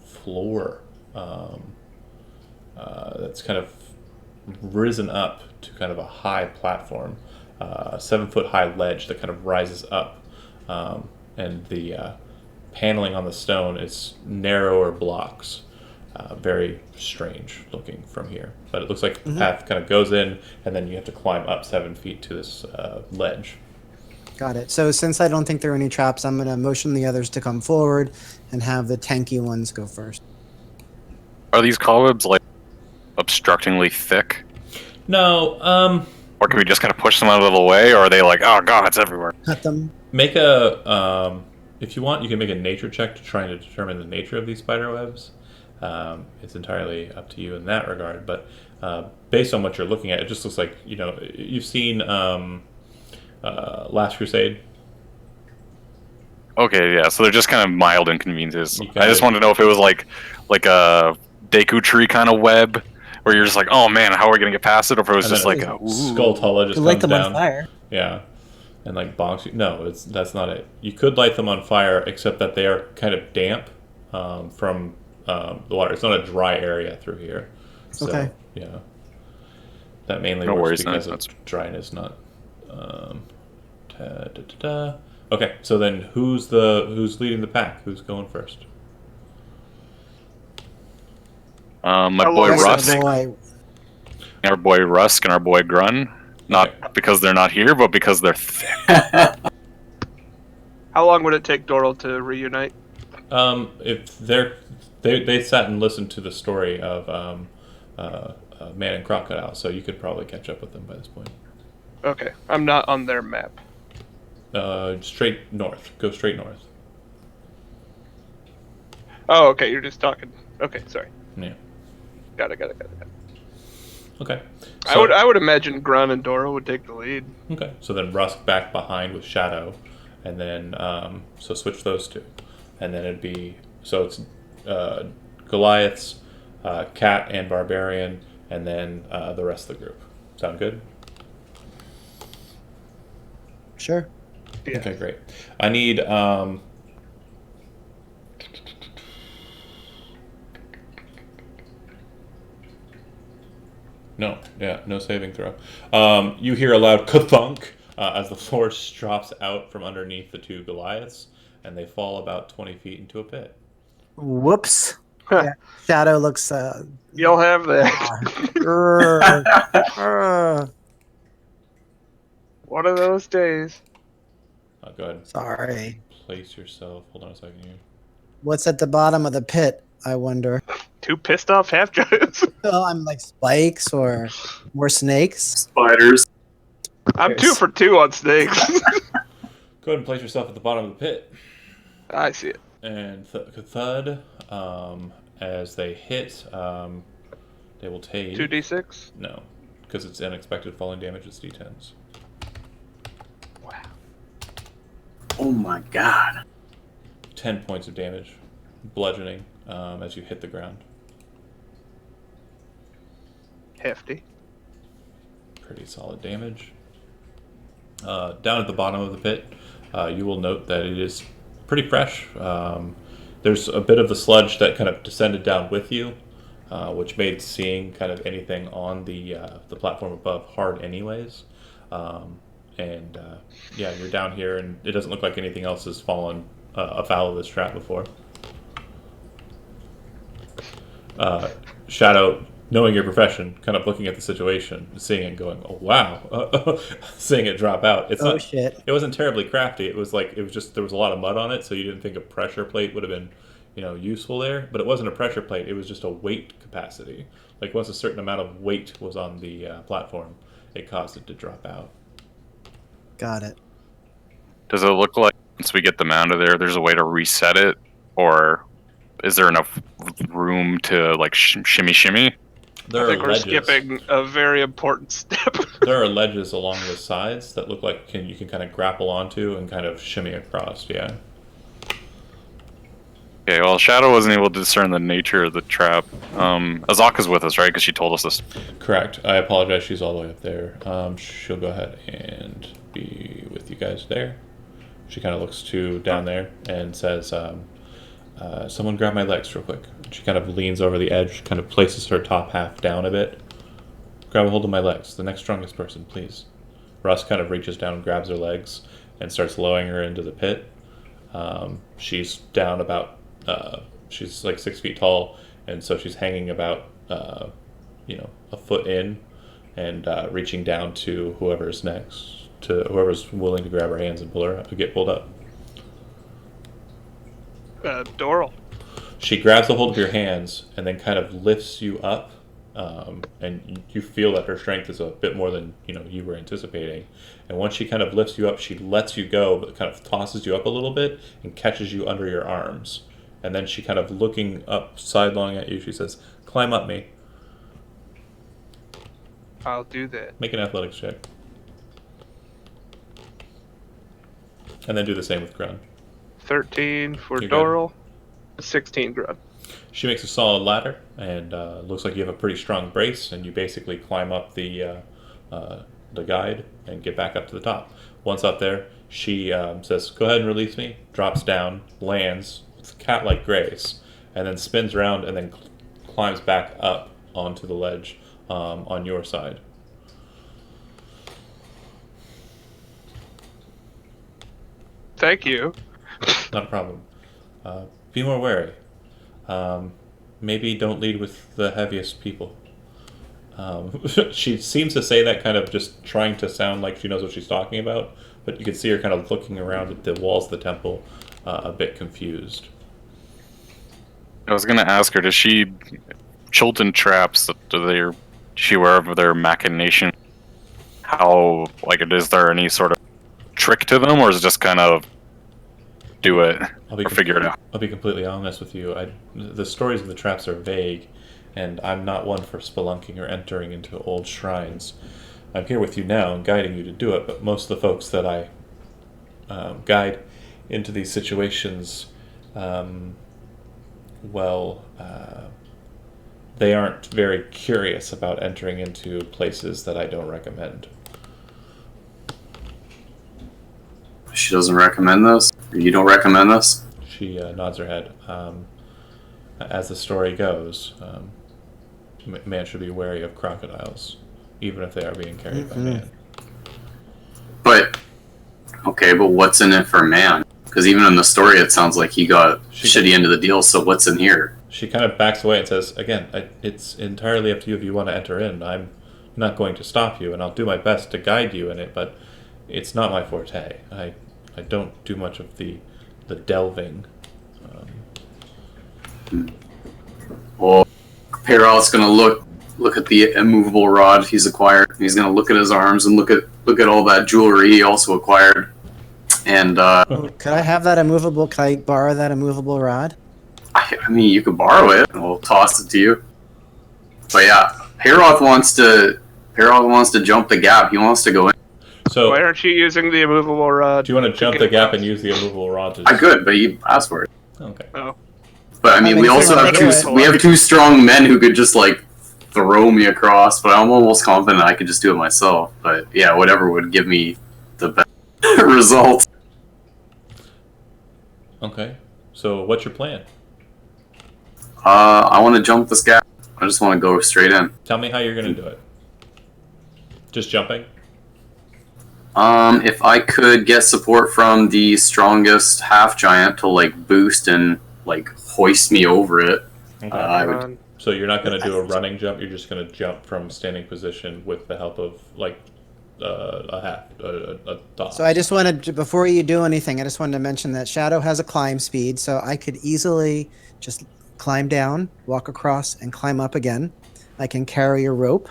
floor that's kind of risen up to kind of a high platform, a 7-foot high ledge that kind of rises up, and the paneling on the stone is narrower blocks. Very strange looking from here, but it looks like the path kind of goes in, and then you have to climb up 7 feet to this ledge. Got it. So since I don't think there are any traps, I'm going to motion the others to come forward and have the tanky ones go first. Are these cobwebs like obstructingly thick? No, Or can we just kind of push them out of the way? Or are they like, oh god, it's everywhere? Cut them. make a if you want, you can make a nature check to try and determine the nature of these spider webs. It's entirely up to you in that regard, but based on what you're looking at, it just looks like, you know, you've seen Last Crusade. Okay, yeah, so they're just kind of mild inconveniences. You I just kinda- wanted to know if it was like a Deku tree kind of web, where you're just like, oh man, how are we gonna get past it? Or if it was And just then like, Skulltula just To light comes them down. on fire. Yeah, and like bonks you. No, that's not it. You could light them on fire, except that they are kind of damp from the water. It's not a dry area through here. So, Okay. yeah, that mainly No works worries, because then. of dryness, not. Okay, so then who's leading the pack? Who's going first? my How boy long was Rusk, that Boy, our boy Rusk, and our boy Grun. Not because they're not here, but because they're thick. How long would it take Doral to reunite? If they sat and listened to the story of Man and Crocodile, so you could probably catch up with them by this point. Okay, I'm not on their map. Straight north. Go straight north. Oh, okay, you're just talking. Okay, sorry. Yeah. Got it. Okay. I would imagine Grun and Doral would take the lead. Okay. So then Rusk back behind with Shadow, and then so switch those two, and then it'd be it's Goliaths, Cat and Barbarian, and then the rest of the group. Sound good? sure. Yeah. Okay, great. I need no saving throw. You hear a loud ka-thunk as the force drops out from underneath the two Goliaths, and they fall about 20 feet into a pit. Whoops. Yeah, Shadow looks. You'll have that. One of those days. Go ahead. Sorry. Place yourself. Hold on a second here. What's at the bottom of the pit? I wonder. 2 pissed off half giants. Well, I'm like spikes or more snakes. Spiders. I'm 2 for 2 on snakes. Go ahead and place yourself at the bottom of the pit. I see it. And thud, as they hit, they will take... 2d6? No, because it's unexpected falling damage, it's d10s. Wow. Oh my god. 10 points of damage, bludgeoning, as you hit the ground. Hefty. Pretty solid damage. Down at the bottom of the pit, you will note that it is pretty fresh. There's a bit of the sludge that kind of descended down with you, which made seeing kind of anything on the platform above hard anyways. Yeah, you're down here, and it doesn't look like anything else has fallen afoul of this trap before. Shadow, knowing your profession, kind of looking at the situation, seeing it, going, "Oh wow!" Seeing it drop out. It's not. Shit. It wasn't terribly crafty. It was just there was a lot of mud on it, so you didn't think a pressure plate would have been, useful there. But it wasn't a pressure plate. It was just a weight capacity. Like once a certain amount of weight was on the platform, it caused it to drop out. Got it. Does it look like once we get them out of there, there's a way to reset it, or is there enough room to like shimmy? There I think are we're ledges. skipping a very important step. There are ledges along the sides that look like you can kind of grapple onto and kind of shimmy across. Yeah. Okay, well, Shadow wasn't able to discern the nature of the trap. Azaka's with us, right? Because she told us this. Correct. I apologize. She's all the way up there. She'll go ahead and be with you guys there. She kind of looks down there and says, someone grab my legs real quick. She kind of leans over the edge, kind of places her top half down a bit. Grab a hold of my legs. The next strongest person, please. Russ kind of reaches down and grabs her legs and starts lowering her into the pit. She's down about, she's like 6 feet tall, and so she's hanging about, a foot in and reaching down to whoever's next, to whoever's willing to grab her hands and get pulled up. Doral. She grabs a hold of your hands and then kind of lifts you up, and you feel that her strength is a bit more than you were anticipating. And once she kind of lifts you up, she lets you go, but kind of tosses you up a little bit and catches you under your arms. And then she kind of looking up, sidelong at you, she says, "Climb up me." I'll do that. Make an athletics check. And then do the same with Grun. 13 for You're good. Doral. 16 Grun. She makes a solid ladder, and looks like you have a pretty strong brace, and you basically climb up the guide and get back up to the top. Once up there, she says, "Go ahead and release me," drops down, lands with cat-like grace, and then spins around and then climbs back up onto the ledge on your side. Thank you. Not a problem. Be more wary. Maybe don't lead with the heaviest people. She seems to say that kind of just trying to sound like she knows what she's talking about, but you can see her kind of looking around at the walls of the temple, a bit confused. I was gonna ask her, does she Chilton traps? Is she aware of their machination? How is there any sort of trick to them, or is it just kind of do it or figure it out? I'll be completely honest with you. The stories of the traps are vague, and I'm not one for spelunking or entering into old shrines. I'm here with you now and guiding you to do it, but most of the folks that I guide into these situations, they aren't very curious about entering into places that I don't recommend. She doesn't recommend this? Or you don't recommend this? She nods her head. As the story goes, man should be wary of crocodiles, even if they are being carried by man. But what's in it for man? Because even in the story, it sounds like he got shitty end of the deal, so what's in here? She kind of backs away and says, "Again, it's entirely up to you if you want to enter in. I'm not going to stop you, and I'll do my best to guide you in it, but it's not my forte. I don't do much of the delving." Well, Peralt's gonna look at the immovable rod he's acquired. He's gonna look at his arms and look at all that jewelry he also acquired. And Could I have that immovable? Can I borrow that immovable rod? I mean, you could borrow it, and we'll toss it to you. But yeah, Peralt wants to jump the gap. He wants to go in. So, Why aren't you using the immovable rod? do you want to jump get the gap across? and use the immovable rod to? I could, but he asked for it. Okay. Oh. But I mean, mean, we if also you have wanna do it. we have two strong men who could just like throw me across. But I'm almost confident I could just do it myself. But yeah, whatever would give me the best result. Okay. So, what's your plan? I want to jump this gap. I just want to go straight in. Tell me how you're going to do it. Just jumping? If I could get support from the strongest half giant to like boost and like hoist me over it, Okay. I would. So you're not going to do a running jump. You're just going to jump from standing position with the help of like a dot. So I just wanted to, before you do anything, I just wanted to mention that Shadow has a climb speed, so I could easily just climb down, walk across, and climb up again. I can carry a rope.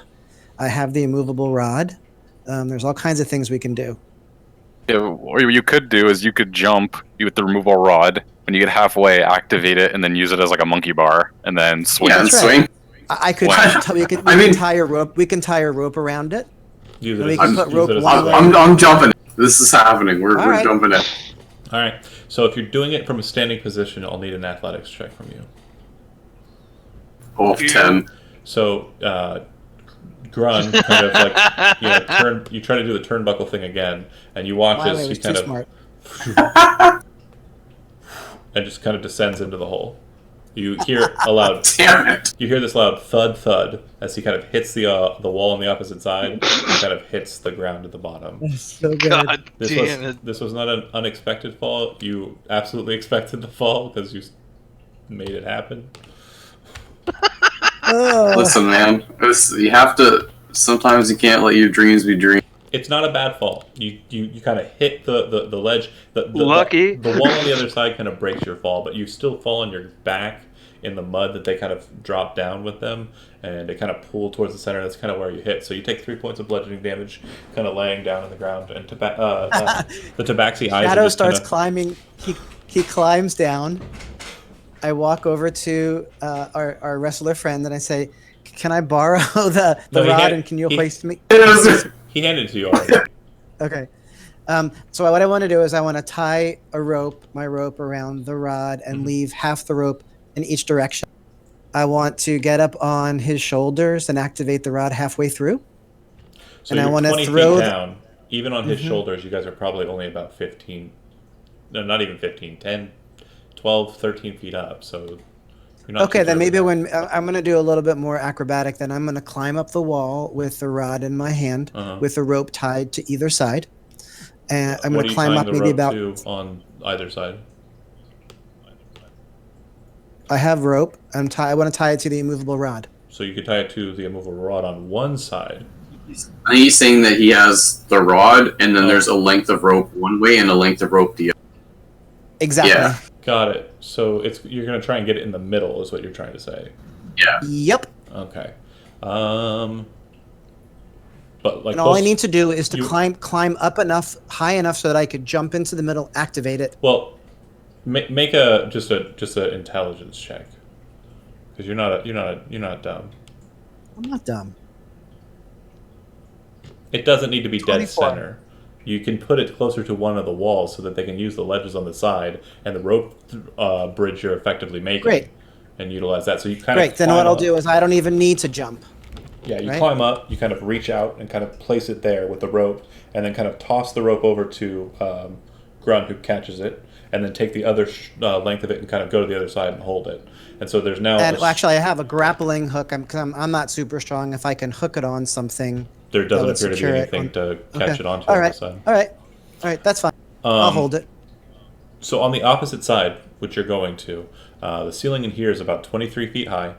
I have the immovable rod. There's all kinds of things we can do. Yeah, what you could do is you could jump with the removal rod. When you get halfway, activate it, and then use it as like a monkey bar, and then swing. Yeah, and That's right. swing. I could. Wow. We I mean- can tie a rope. We can tie a rope around it. Use we it can as, put use rope it as one a way. weapon. I'm jumping. This is happening. We're All right. jumping in. All right. So if you're doing it from a standing position, I'll need an athletics check from you. Oh, 10. So Grun kind of like turn. You try to do the turnbuckle thing again, and you watch Wiley as he was kind too of smart. and just kind of descends into the hole. You hear a loud. Damn it. You hear this loud thud thud as he kind of hits the wall on the opposite side and kind of hits the ground at the bottom. So good. God This damn was it. this was not an unexpected fall. You absolutely expected the fall because you made it happen. Oh. Listen, man. You have to. Sometimes you can't let your dreams be dreams. It's not a bad fall. You kind of hit the ledge. The Lucky. The wall on the other side kind of breaks your fall, but you still fall on your back in the mud that they kind of drop down with them, and they kind of pull towards the center. That's kind of where you hit. So you take 3 points of bludgeoning damage, kind of laying down on the ground. And the Tabaxi eyes. Shadow are just starts kinda, climbing. He climbs down. I walk over to our wrestler friend and I say, "Can I borrow the No, he rod had- and can you he- hoist me?" He handed it to you already. Okay. So what I want to do is I want to tie my rope around the rod and leave half the rope in each direction. I want to get up on his shoulders and activate the rod halfway through. So And I you're wanna 20 throw feet the- down. Even on his shoulders, you guys are probably only about 15. No, not even 15. 10, 12, 13 feet up. So you're not Okay, too then far maybe away. when I'm going to do a little bit more acrobatic, then I'm going to climb up the wall with the rod in my hand with the rope tied to either side. And I'm What going are to you climb tying up the maybe rope about. to on either side? I have rope. I want to tie it to the immovable rod. So you could tie it to the immovable rod on one side. And he's saying that he has the rod, and then there's a length of rope one way and a length of rope the other. Exactly. Yeah. Got it. So you're gonna try and get it in the middle, is what you're trying to say. Yeah. Yep. Okay. But like And all I close- need to do is to you- climb up high enough so that I could jump into the middle, activate it. Well, make just a intelligence check, because you're not dumb. I'm not dumb. It doesn't need to be dead 24. center. You can put it closer to one of the walls so that they can use the ledges on the side and the rope bridge you're effectively making. Great. And utilize that. So you kind Great. of Then climb what I'll up. do is I don't even need to jump. Yeah, you right? climb up, you kind of reach out and kind of place it there with the rope, and then kind of toss the rope over to Grunt, who catches it, and then take the other length of it and kind of go to the other side and hold it. And so there's now And actually, I have a grappling hook. I'm not super strong. If I can hook it on something, there doesn't would appear to be secure it anything on- to catch okay. it onto All on right. the side. All right. That's fine. I'll hold it. So on the opposite side, which you're going to, the ceiling in here is about 23 feet high.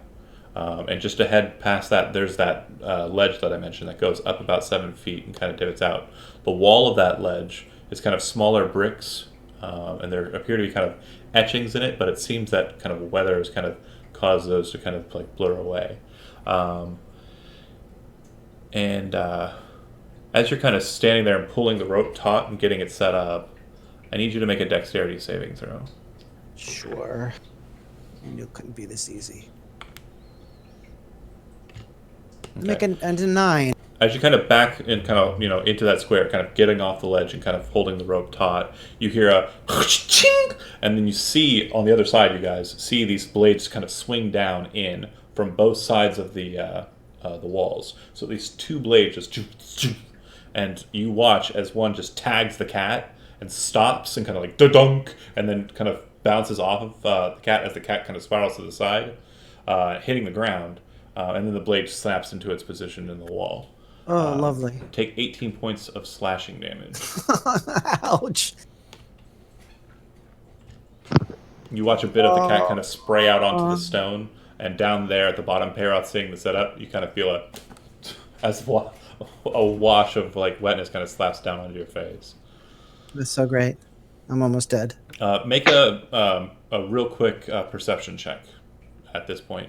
And just ahead past that, there's that ledge that I mentioned that goes up about 7 feet and kind of divots out. The wall of that ledge is kind of smaller bricks, and there appear to be kind of etchings in it, but it seems that kind of weather has kind of cause those to kind of like blur away. As you're kind of standing there and pulling the rope taut and getting it set up, I need you to make a dexterity saving throw. Sure. I knew it couldn't be this easy. Okay. Make a 9. As you kind of back and kind of, into that square, kind of getting off the ledge and kind of holding the rope taut, you hear a ching, and then you see on the other side, you guys see these blades kind of swing down in from both sides of the walls. So these two blades just, and you watch as one just tags the cat and stops and kind of like da-dunk, and then kind of bounces off of the cat as the cat kind of spirals to the side, hitting the ground, and then the blade snaps into its position in the wall. Oh, lovely. Take 18 points of slashing damage. Ouch. You watch a bit of the cat kind of spray out onto the stone, and down there at the bottom, Peroth seeing the setup, you kind of feel a wash of like wetness kind of slaps down onto your face. That's so great. I'm almost dead. Make a real quick perception check at this point.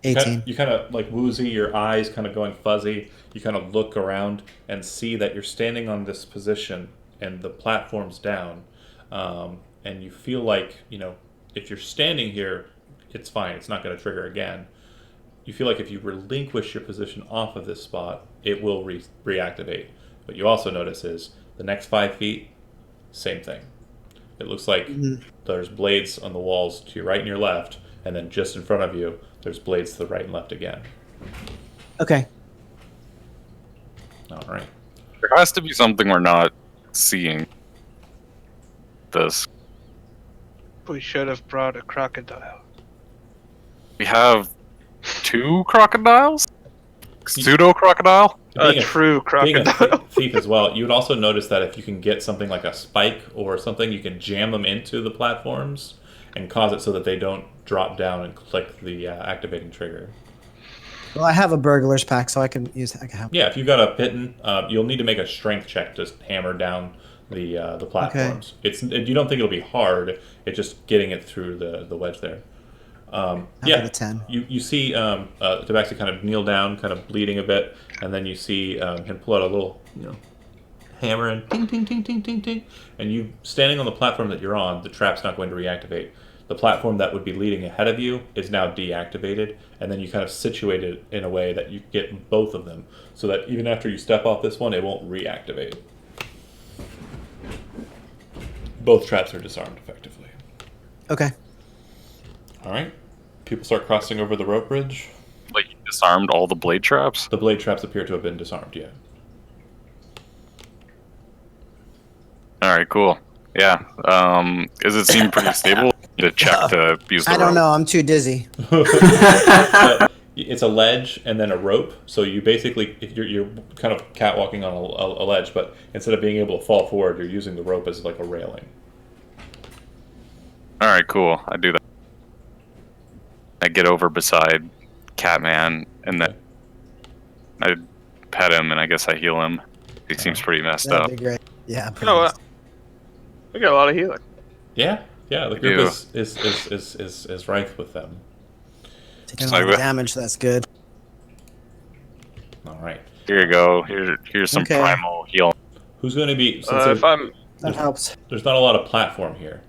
18. You kind of like woozy, your eyes kind of going fuzzy. You kind of look around and see that you're standing on this position and the platform's down. And you feel like, if you're standing here, it's fine. It's not going to trigger again. You feel like if you relinquish your position off of this spot, it will reactivate. What you also notice is the next 5 feet, same thing. It looks like there's blades on the walls to your right and your left, and then just in front of you, there's blades to the right and left again. Okay. All right. There has to be something we're not seeing. This. We should have brought a crocodile. We have 2 crocodiles? Pseudo crocodile? A true Being a crocodile. thief as well, you would also notice that if you can get something like a spike or something, you can jam them into the platforms and cause it so that they don't drop down and click the activating trigger. Well, I have a burglar's pack, so I can help. Yeah, if you've got a pitten, you'll need to make a strength check to hammer down the platforms. You don't think it'll be hard. It's just getting it through the wedge there. How about a 10? You see Tabaxi kind of kneel down, kind of bleeding a bit, and then you see him pull out a little hammer and ting, ting, ting, ting, ting, ting. And you standing on the platform that you're on, the trap's not going to reactivate. The platform that would be leading ahead of you is now deactivated, and then you kind of situate it in a way that you get both of them, so that even after you step off this one, it won't reactivate. Both traps are disarmed effectively. Okay. All right. People start crossing over the rope bridge. Like, you disarmed all the blade traps? The blade traps appear to have been disarmed, yeah. Alright, cool. Yeah. Does it seem pretty stable? To check to use the I don't rope? know. I'm too dizzy. It's a ledge and then a rope. So you basically, if you're kind of catwalking on a ledge, but instead of being able to fall forward, you're using the rope as like a railing. Alright, cool. I do that. I get over beside Catman, and then I pet him, and I guess I heal him. He seems pretty messed up. That'd be great. Yeah. You know what? We got a lot of healing. Yeah, the group is rife with them. Taking a lot of damage. That's good. All right. Here you go. Here's some Okay. primal heal. Who's going to be? That helps. There's not a lot of platform here.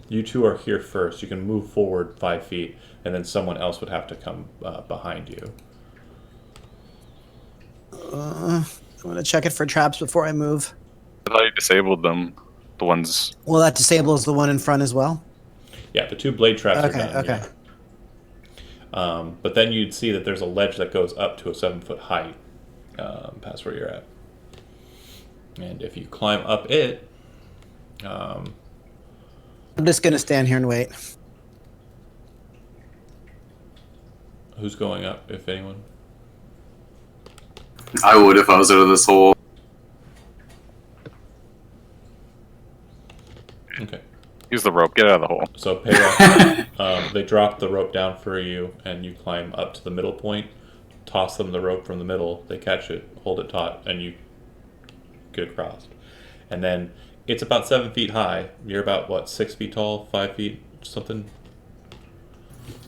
You two are here first. You can move forward 5 feet, and then someone else would have to come behind you. I'm gonna check it for traps before I move. I thought you disabled them. The ones. Well, that disables the one in front as well. Yeah, the 2 blade traps are Okay. done. Okay. Yeah. But then you'd see that there's a ledge that goes up to a 7-foot height past where you're at. And if you climb up it, I'm just gonna stand here and wait. who's going up, if anyone? I would if I was out of this hole. Okay. Use the rope. Get out of the hole. So Payrock, they drop the rope down for you, and you climb up to the middle point, toss them the rope from the middle, they catch it, hold it taut, and you get across. And then It's about 7 feet high. You're about what, 6 feet tall, 5 feet, something.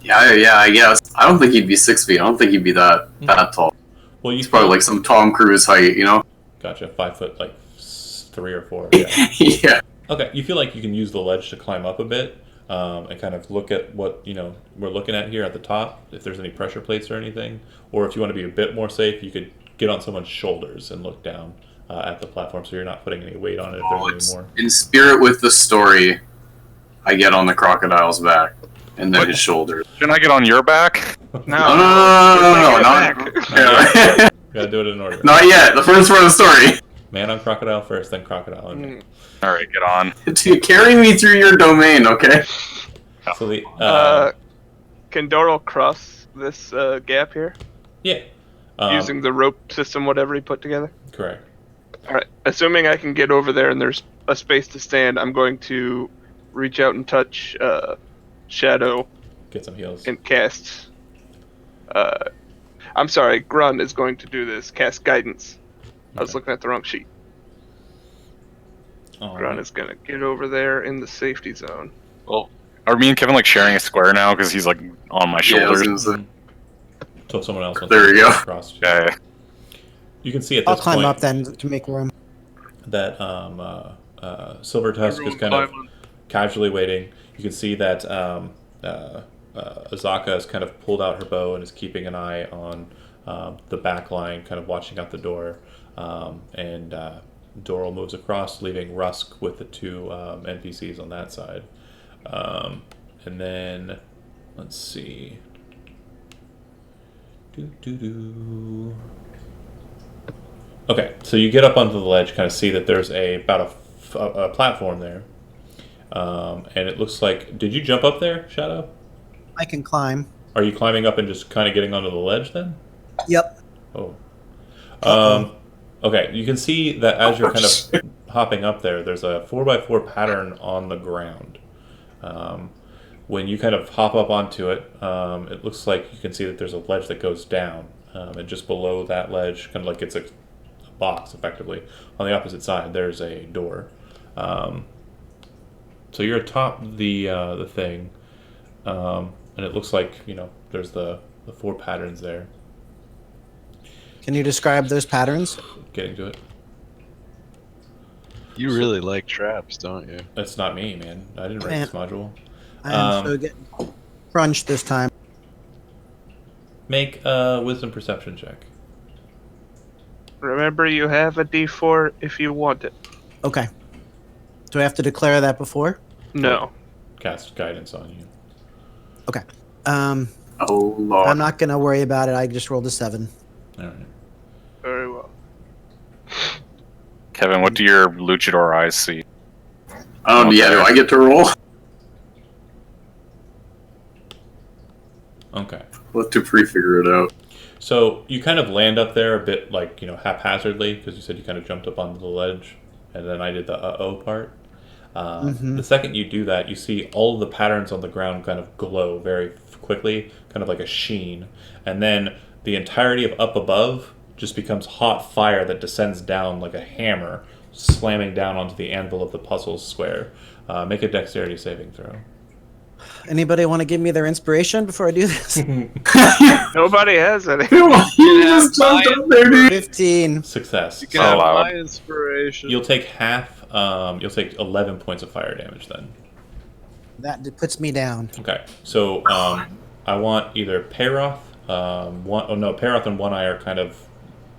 Yeah, I guess. I don't think he'd be 6 feet. I don't think he'd be that tall. Well, you He's probably like some Tom Cruise height, you know? Gotcha, 5 foot, like 3 or 4. Yeah. Yeah. Okay, you feel like you can use the ledge to climb up a bit, and kind of look at what we're looking at here at the top. If there's any pressure plates or anything, or if you want to be a bit more safe, you could get on someone's shoulders and look down at the platform, so you're not putting any weight on it. If there's any more. In spirit with the story, I get on the crocodile's back and then his shoulders. Shouldn't I get on your back? No, not, Gotta do it in order. not yet. The first part of the story. Man on crocodile first, then crocodile. And All right, get on. Dude, carry me through your domain, okay? so the Can Doral cross this gap here yeah, using the rope system, whatever he put together? correct. All right. Assuming I can get over there and there's a space to stand, I'm going to reach out and touch Shadow Get some heals. and cast. I'm sorry, Grun is going to do this. Cast guidance. I was Okay. looking at the wrong sheet. Alright. Grun is going to get over there in the safety zone. Well, are me and Kevin like sharing a square now because he's like on my Yeah, I was shoulders? gonna say. So someone else wants There to we go. cross. Okay. You can see at I'll this climb point up then to make room. that Silver Tusk is kind of casually waiting. You can see that Azaka has kind of pulled out her bow and is keeping an eye on the back line, kind of watching out the door. And Doral moves across, leaving Rusk with the two NPCs on that side. And then, let's see. Okay, so you get up onto the ledge, kind of see that there's about a platform there. And it looks like, did you jump up there, Shadow? I can climb. Are you climbing up and just kind of getting onto the ledge then? Yep. Oh. Uh-oh. Okay, you can see that as you're kind of hopping up there, there's a 4x4 pattern on the ground. When you kind of hop up onto it, it looks like you can see that there's a ledge that goes down. And just below that ledge, kind of like it's a box, effectively. On the opposite side, there's a door. So you're atop the thing, and it looks like, there's the 4 patterns there. Can you describe those patterns? Getting to it. You really like traps, don't you? That's not me, man. I didn't write this module. I am so getting crunched this time. Make a wisdom perception check. Remember, you have a D4 if you want it. Okay. Do I have to declare that before? No. Cast guidance on you. Okay. Oh, Lord. I'm not gonna worry about it. I just rolled a 7. All right. Very well. Kevin, what do your luchador eyes see? Yeah, do I get to roll? Okay. We'll have to pre-figure it out. So you kind of land up there a bit like, haphazardly, because you said you kind of jumped up onto the ledge, and then I did the uh-oh part. The second you do that, you see all of the patterns on the ground kind of glow very quickly, kind of like a sheen. And then the entirety of up above just becomes hot fire that descends down like a hammer, slamming down onto the anvil of the puzzle square. Make a dexterity saving throw. Anybody want to give me their inspiration before I do this? Nobody has any. You just jumped up there, dude. 15. Success. You can So have loud. my inspiration. You'll take half, you'll take 11 points of fire damage then. That puts me down. Okay, so I want either Payroth, Payroth and One Eye are kind of,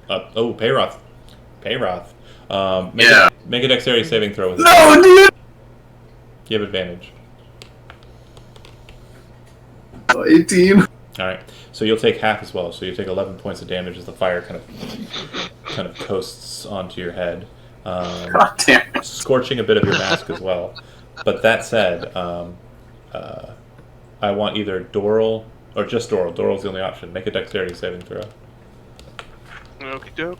Payroth. Make a dexterity saving throw with No, dude! You have advantage. 18. Alright, so you'll take half as well, so you take 11 points of damage as the fire kind of coasts onto your head, God damn it. scorching a bit of your mask as well. But that said, I want either Doral, or just Doral. Doral's the only option. Make a dexterity saving throw. Okie doke.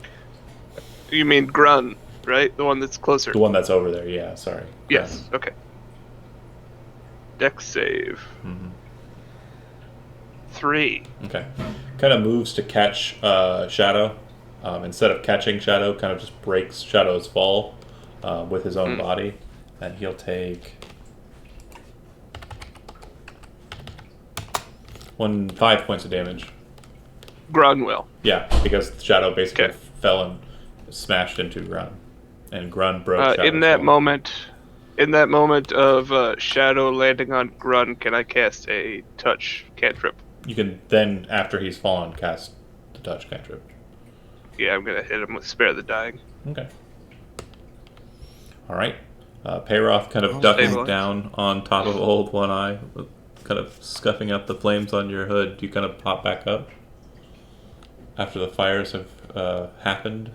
You mean Grun, right? The one that's closer. The one that's over there, yeah, sorry. Yes. Okay. Dex save. Mm-hmm. 3. Okay. Kind of moves to catch Shadow. Instead of catching Shadow, kind of just breaks Shadow's fall. with his own body, and he'll take 5 points of damage. Grun will. Yeah, because Shadow basically Okay. fell and smashed into Grun, and Grun broke Shadow's In that fall. moment of Shadow landing on Grun, can I cast a touch cantrip? You can then, after he's fallen, cast the touch cantrip. Yeah, I'm gonna hit him with Spare the Dying. Okay. All right. Payroth kind of Oh, ducking stabilize. down on top of Old One Eye, kind of scuffing up the flames on your hood. Do you kind of pop back up after the fires have happened?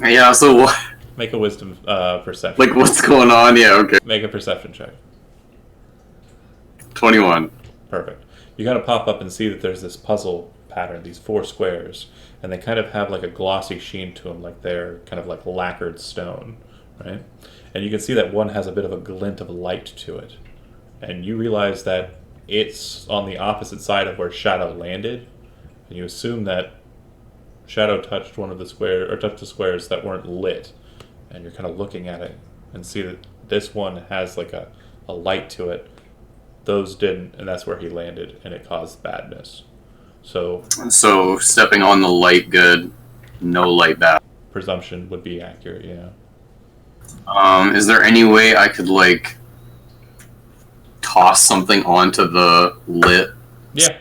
Yeah, so what? Make a wisdom perception. Like, what's going on? Yeah, okay. Make a perception check. 21. Perfect. You kind of pop up and see that there's this puzzle pattern, these 4 squares, and they kind of have like a glossy sheen to them, like they're kind of like lacquered stone, right? And you can see that one has a bit of a glint of light to it. And you realize that it's on the opposite side of where Shadow landed, and you assume that Shadow touched one of the square or touched the squares that weren't lit, and you're kind of looking at it and see that this one has like a light to it. Those didn't, and that's where he landed, and it caused badness. So So, stepping on the light good, no light bad. presumption would be accurate, yeah. Is there any way I could, like, toss something onto the lit? Yeah.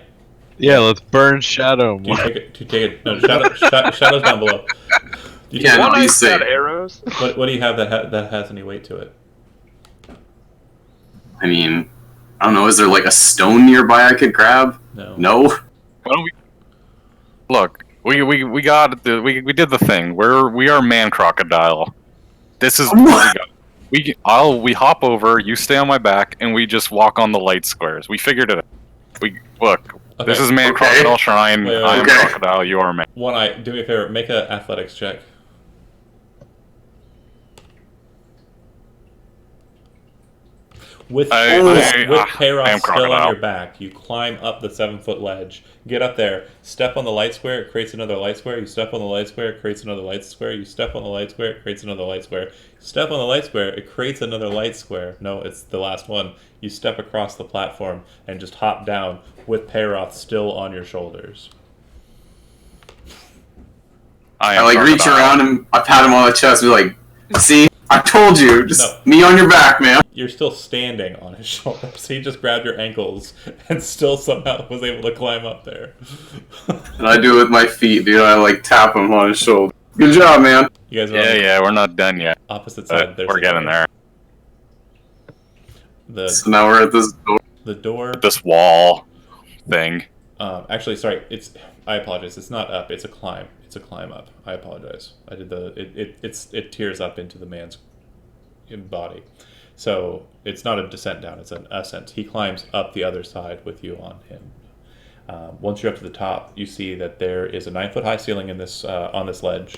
Yeah, let's burn Shadow. Do you take it? Do you take it? No, Shadow's down below. Do you Yeah, take no, One be Eye's safe. got arrows. what do you have that has any weight to it? I mean, I don't know, is there, like, a stone nearby I could grab? No. No? Why don't we look? We got we did the thing. We are man crocodile. This is what we got. We hop over. You stay on my back, and we just walk on the light squares. We figured it out. We look. Okay. This is man Okay. crocodile shrine. Wait, I am okay. crocodile. You are man. One Eye, do me a favor. Make an athletics check. With I am Payroth still on crocodile. your back, you climb up the 7-foot ledge. Get up there. Step on the light square. It creates another light square. You step on the light square. It creates another light square. You step on the light square. It creates another light square. Step on the light square. It creates another light square. No, it's the last one. You step across the platform and just hop down with Payroth still on your shoulders. I I, am like, reach crocodile. around and I pat him on the chest and be like, see? I told you! Just No. me on your back, man! You're still standing on his shoulders. He just grabbed your ankles and still somehow was able to climb up there. And I do it with my feet, dude. I, like, tap him on his shoulder. Good job, man! You guys are on Yeah, the yeah. We're not done yet. opposite side. But we're getting there. So now we're at this door. The door. This wall thing. Actually, sorry. I apologize. It's not up. It's a climb. It's a climb up. I apologize. I did it tears up into the man's body. So it's not a descent down. It's an ascent. He climbs up the other side with you on him. Once you're up to the top, you see that there is a 9-foot high ceiling in this on this ledge,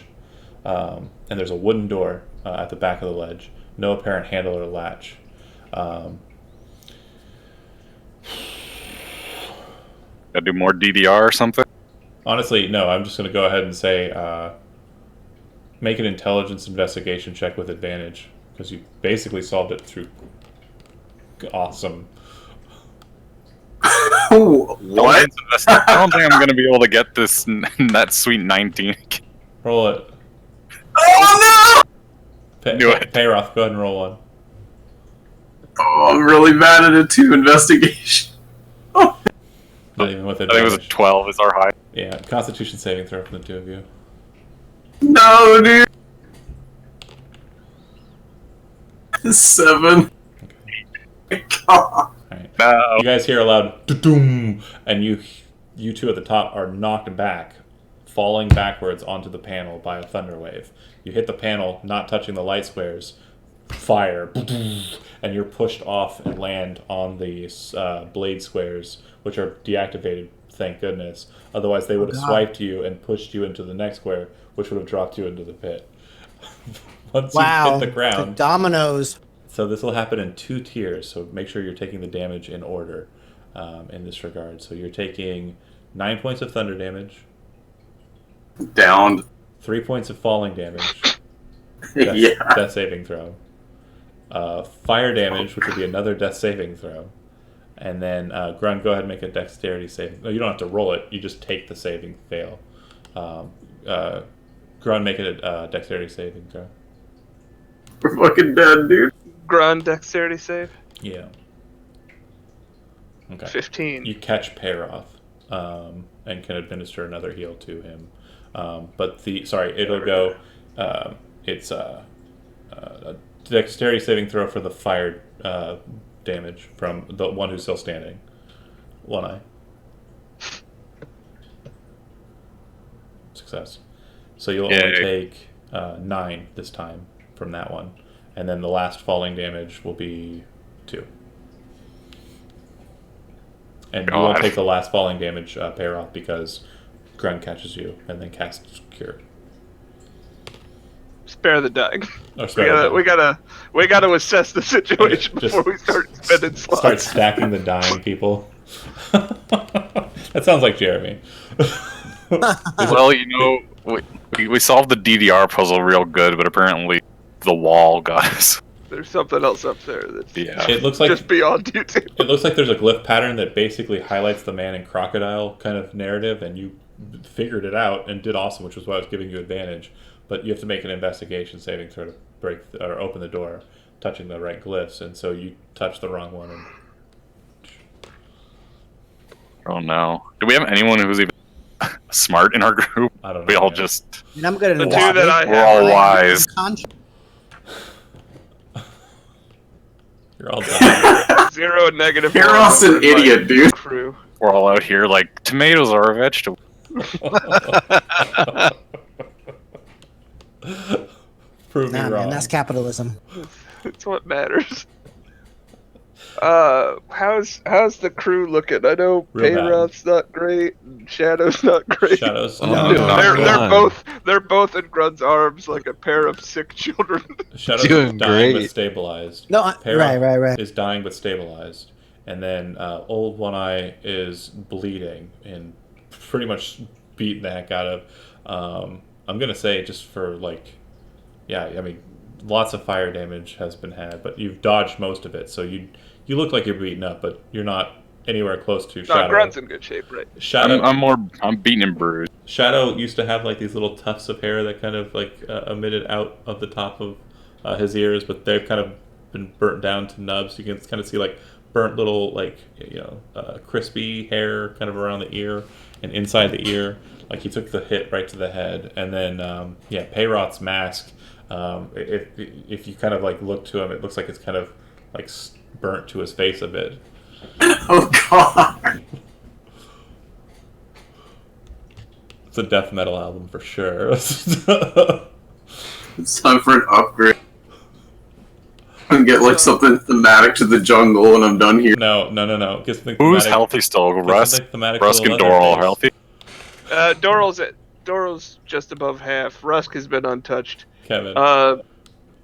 and there's a wooden door at the back of the ledge. No apparent handle or latch. Gotta do more DDR or something. Honestly, no. I'm just going to go ahead and say make an intelligence investigation check with advantage because you basically solved it through awesome. What? I don't think I'm gonna be able to get this that sweet 19. Roll it. Oh Do it. Payroth, go ahead and roll one. no! Oh, I'm really bad at it too. Investigation. Not even with I think it was a advantage. 12 is our high. Yeah, Constitution saving throw from the two of you. No, dude. 7. God. All right. No. You guys hear a loud "da-doom," and you two at the top are knocked back, falling backwards onto the panel by a thunder wave. You hit the panel, not touching the light squares. Fire, and you're pushed off and land on these blade squares, which are deactivated. Thank goodness. Otherwise, they would have God. swiped you and pushed you into the next square, which would have dropped you into the pit. Once Wow. you hit the The ground. dominoes. So this will happen in 2 tiers. So make sure you're taking the damage in order in this regard. So you're taking 9 points of thunder damage, Downed. 3 points of falling damage, Yeah. Death saving throw. Fire damage, which would be another death saving throw. And then Grun, go ahead and make a dexterity saving. No, you don't have to roll it. You just take the saving fail. Grun, make it a dexterity saving throw. We're fucking dead, dude. Grun dexterity save. Yeah. Okay. 15. You catch Peroth, and can administer another heal to him. But it'll go. It's a dexterity saving throw for the fire damage from the one who's still standing. One eye. Success. So you'll only take 9 this time from that one, and then the last falling damage will be 2. And you won't take the last falling damage, Peroth, because Grun catches you and then casts Cure. Spare the dying. Or spare We gotta assess the situation before we start spending slots. Start stacking the dying people. That sounds like Jeremy. Well, we solved the DDR puzzle real good, but apparently the wall got us. There's something else up there that's It looks like just beyond you two. It looks like there's a glyph pattern that basically highlights the man in crocodile kind of narrative, and you figured it out and did awesome, which was why I was giving you advantage. But you have to make an investigation saving throw to break or open the door, touching the right glyphs, and so you touched the wrong one. And... Oh no! Do we have anyone who's even smart in our group? I don't know. We all man. just And I'm good at The two water. that I we're all have. wise. You're all done. 0 and negative. Peroth's an idiot, dude. Crew. We're all out here like tomatoes are a vegetable. Prove me Nah, wrong. man, that's capitalism. That's what matters. How's the crew looking? I know Real bad. Payroth's not great, and Shadow's not great. Shadows. Oh, no, no. They're both in Grun's arms like a pair of sick children. Shadows Doing is dying but great. stabilized. No, Peroth right. is dying but stabilized, and then old One Eye is bleeding and pretty much beating the heck out of. I'm gonna say just for lots of fire damage has been had, but you've dodged most of it, so you look like you're beaten up, but you're not anywhere close to Shadow. No, Grun's in good shape, right? Shadow. I'm beaten and bruised. Shadow used to have like these little tufts of hair that kind of emitted out of the top of his ears, but they've kind of been burnt down to nubs. You can kind of see like burnt little crispy hair kind of around the ear and inside the ear. Like he took the hit right to the head, and then Payroth's mask. If you kind of like look to him, it looks like it's kind of like burnt to his face a bit. Oh god. It's a death metal album for sure. It's time for an upgrade. And get like something thematic to the jungle and I'm done here. No. Get something Who's thematic- healthy still? get Russ, something thematic to Rusk the and Doral Leatherface. healthy? Doral's just above half. Rusk has been untouched. Kevin,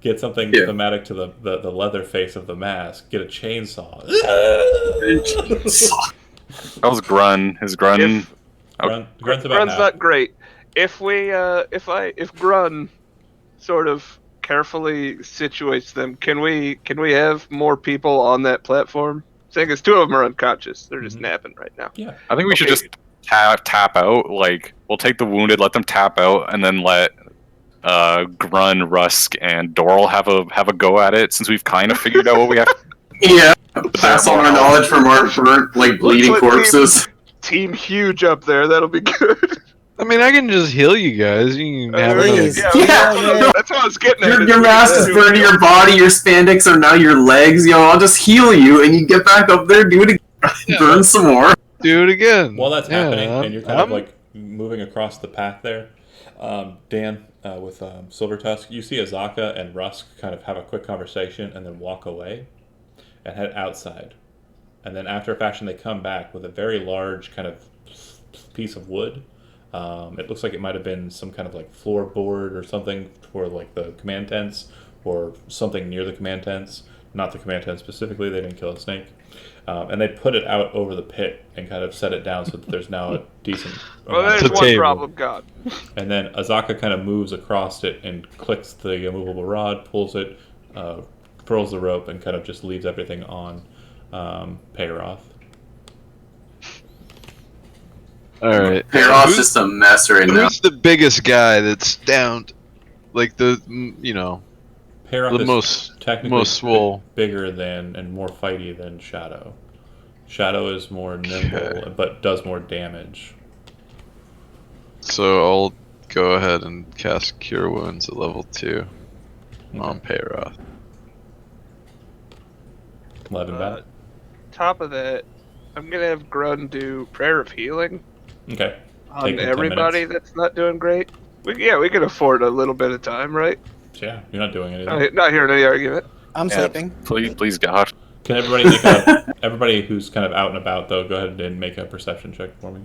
get something Yeah. thematic to the leather face of the mask. Get a chainsaw. That was Grun. His Grun. If- Grun's about Grun's half. not great. If Grun sort of carefully situates them, can we have more people on that platform? Saying as 2 of them are unconscious, they're just napping right now. Yeah. I think we should Okay. just tap out. Like we'll take the wounded, let them tap out, and then let Grun, Rusk, and Doral have a go at it. Since we've kind of figured out what we have. Yeah. Pass on our knowledge from our burnt, like bleeding Let's let corpses. Team huge up there. That'll be good. I mean, I can just heal you guys. You can have please. another- Yeah. That's what I was getting at. Your mask is burning your body, your spandex are now your legs. I'll just heal you and you get back up there, do it again, burn some more. Do it again. While that's Yeah, happening, I'm- and you're kind of I'm- like moving across the path there, Dan with Silver Tusk, you see Azaka and Rusk kind of have a quick conversation and then walk away and head outside. And then after a fashion, they come back with a very large kind of piece of wood. It looks like it might have been some kind of like floorboard or something for like the command tents or something near the command tents not the command tent specifically. They didn't kill a snake. And they put it out over the pit and kind of set it down so that there's now a decent Well, amount there's of a one table. problem gone. And then Azaka kind of moves across it and clicks the immovable rod, pulls it, furls the rope, and kind of just leaves everything on Peyroth. All right. Peyroth's just a mess right now. Who's the biggest guy that's downed? Like you know, Peyroth the is most technically swole. bigger than and more fighty than Shadow. Shadow is more nimble Okay. but does more damage. So I'll go ahead and cast Cure Wounds at level 2 on Peyroth. 11 bat. Top of that, I'm gonna have Grun do Prayer of Healing Okay. on Take the 10 everybody minutes. that's not doing great. We can afford a little bit of time, right? Yeah, you're not doing anything. Not hearing any argument. I'm sleeping. Please, God. Can everybody make a, everybody who's kind of out and about though, go ahead and make a perception check for me.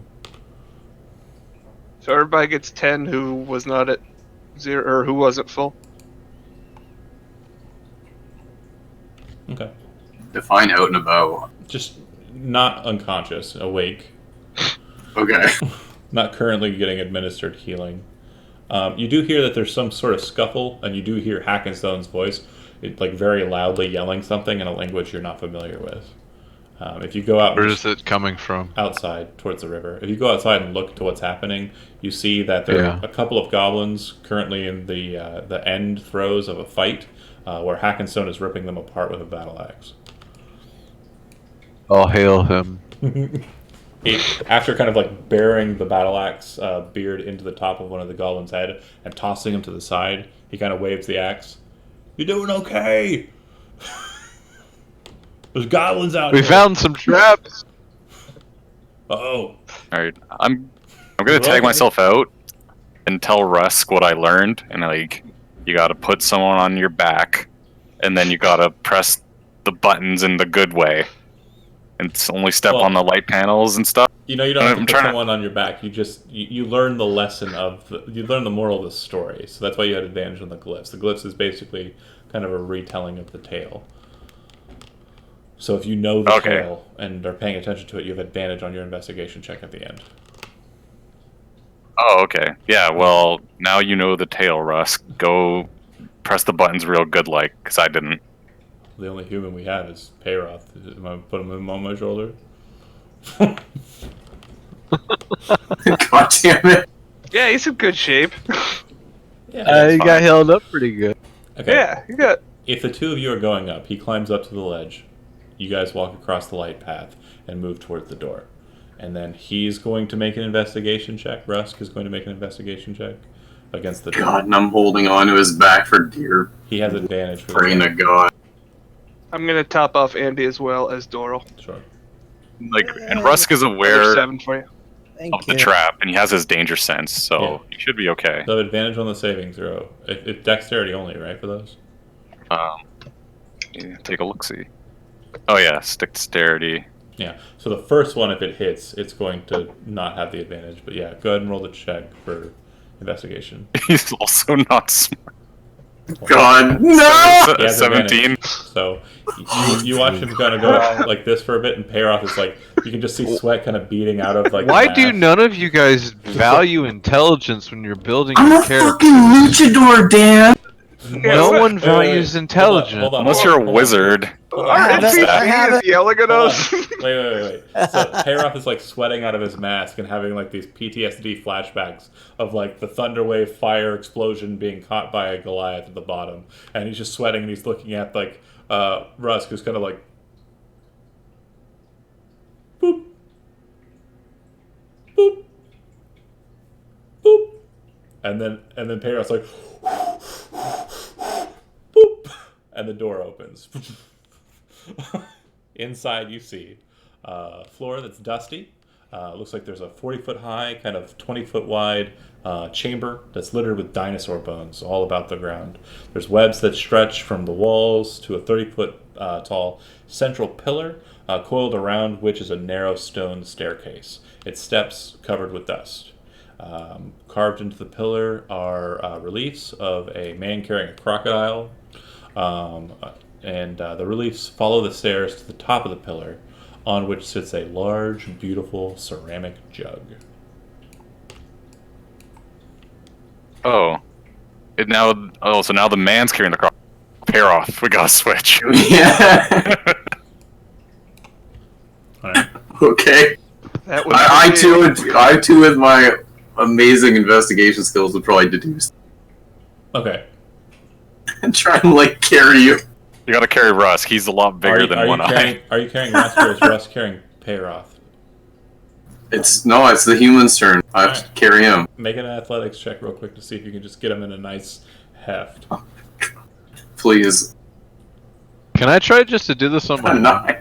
So everybody gets 10 who was not at 0 or who wasn't full. Okay. Define out and about. Just not unconscious, awake, Okay. not currently getting administered healing. You do hear that there's some sort of scuffle, and you do hear Hackenstone's voice, like very loudly yelling something in a language you're not familiar with. If you go out Where is it coming from? outside towards the river, if you go outside and look to what's happening, you see that there are a couple of goblins currently in the end throes of a fight, where Hackenstone is ripping them apart with a battle axe. I'll hail him. After kind of like burying the battle axe beard into the top of one of the goblins' head and tossing him to the side, he kind of waves the axe. "You're doing okay. There's goblins out We here." found some traps. Oh, Alright, I'm gonna tag myself out and tell Rusk what I learned, and like, you gotta put someone on your back, and then you gotta press the buttons in the good way, and only step Well- on the light panels and stuff. you know you don't have to I'm put trying to- someone on your back. You learn the lesson you learn the moral of the story. So that's why you had advantage on the glyphs. The glyphs is basically kind of a retelling of the tale. So if you know the tale and are paying attention to it, you have advantage on your investigation check at the end. Oh, okay. Yeah, well, now you know the tale, Rusk. Go press the buttons real good, like, because I didn't. The only human we have is Peyroth. Am I putting him on my shoulder? God damn it. Yeah, he's in good shape. Yeah. You got held up pretty good. Okay. Yeah, you got. If the two of you are going up, he climbs up to the ledge. You guys walk across the light path and move towards the door. And then he's going to make an investigation check. Rusk is going to make an investigation check against the door. God, and I'm holding on to his back for dear He has advantage for praying to that. God. I'm gonna top off Andy as well as Doral. Sure. Like, and Rusk is Another aware 7 for you. Thank of the you. trap, and he has his danger sense, so Yeah. he should be okay. So advantage on the saving throw. If dexterity only, right, for those? Yeah, take a look, see. Oh yeah, stick dexterity. Yeah. So the first one, if it hits, it's going to not have the advantage. But yeah, go ahead and roll the check for investigation. He's also not smart. God, no! He has 17. advantage. So you watch him kind of go like this for a bit, and Peyroth is like, you can just see sweat kind of beating out of like. Why the do mask. none of you guys value intelligence when you're building I'm your a character? fucking luchador, Dan! No Wait, one wait, values wait. intelligence. Hold on, Unless hold you're on, a hold on. wizard. Hold Our on. have it. I have NPC it. is yelling at Hold us. on. Wait. So Peyroth is like sweating out of his mask and having like these PTSD flashbacks of like the thunderwave fire explosion being caught by a Goliath at the bottom, and he's just sweating and he's looking at like Rusk, who's kind of like, boop, boop, boop, and then Peyroth's like, boop, and the door opens. Inside, you see floor that's dusty. Looks like there's a 40-foot high, kind of 20-foot wide chamber that's littered with dinosaur bones all about the ground. There's webs that stretch from the walls to a 30-foot tall central pillar, coiled around which is a narrow stone staircase. Its steps covered with dust. Carved into the pillar are reliefs of a man carrying a crocodile, and the reliefs follow the stairs to the top of the pillar, on which sits a large, beautiful ceramic jug. Oh. So now the man's carrying the cross. Pair off. We gotta switch. Yeah. All right. Okay. That would I too, with my amazing investigation skills, would probably deduce Okay. and try and like carry you. You gotta carry Rusk. He's a lot bigger than One Eye. Are you carrying Rusk, or is Rusk carrying Peyroth? It's the human's turn. I have to carry him. Make an athletics check real quick to see if you can just get him in a nice heft. Please. Can I try just to do this on my I'm own? not.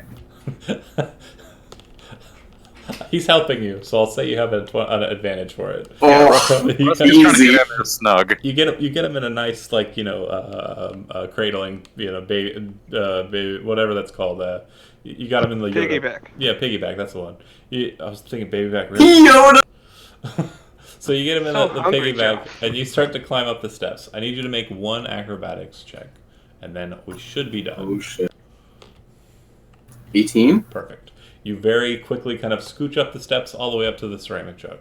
He's helping you, so I'll say you have an advantage for it. Oh, You Rusk kind is of- trying to easy. get in there snug. You get him in a nice, like, cradling, baby, whatever that's called. You got him in the Yoda. Piggyback. Yeah, piggyback. That's the one. I was thinking babyback. Really. Yoda. So you get him in So the hungry, piggyback, Joe. and you start to climb up the steps. I need you to make one acrobatics check, and then we should be done. Oh shit. 18. Perfect. You very quickly kind of scooch up the steps all the way up to the ceramic jug.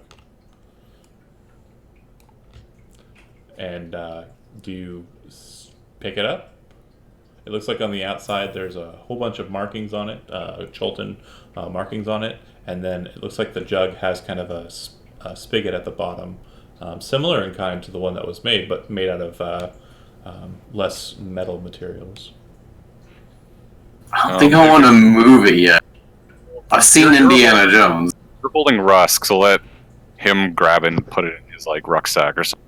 And do you pick it up? It looks like on the outside there's a whole bunch of markings on it, Cholton markings on it, and then it looks like the jug has kind of a spigot at the bottom, similar in kind to the one that was made, but made out of less metal materials. I don't think I want to move it yet. I've seen You're- Indiana Jones. We're holding Rusk, so let him grab it and put it in his like rucksack or something,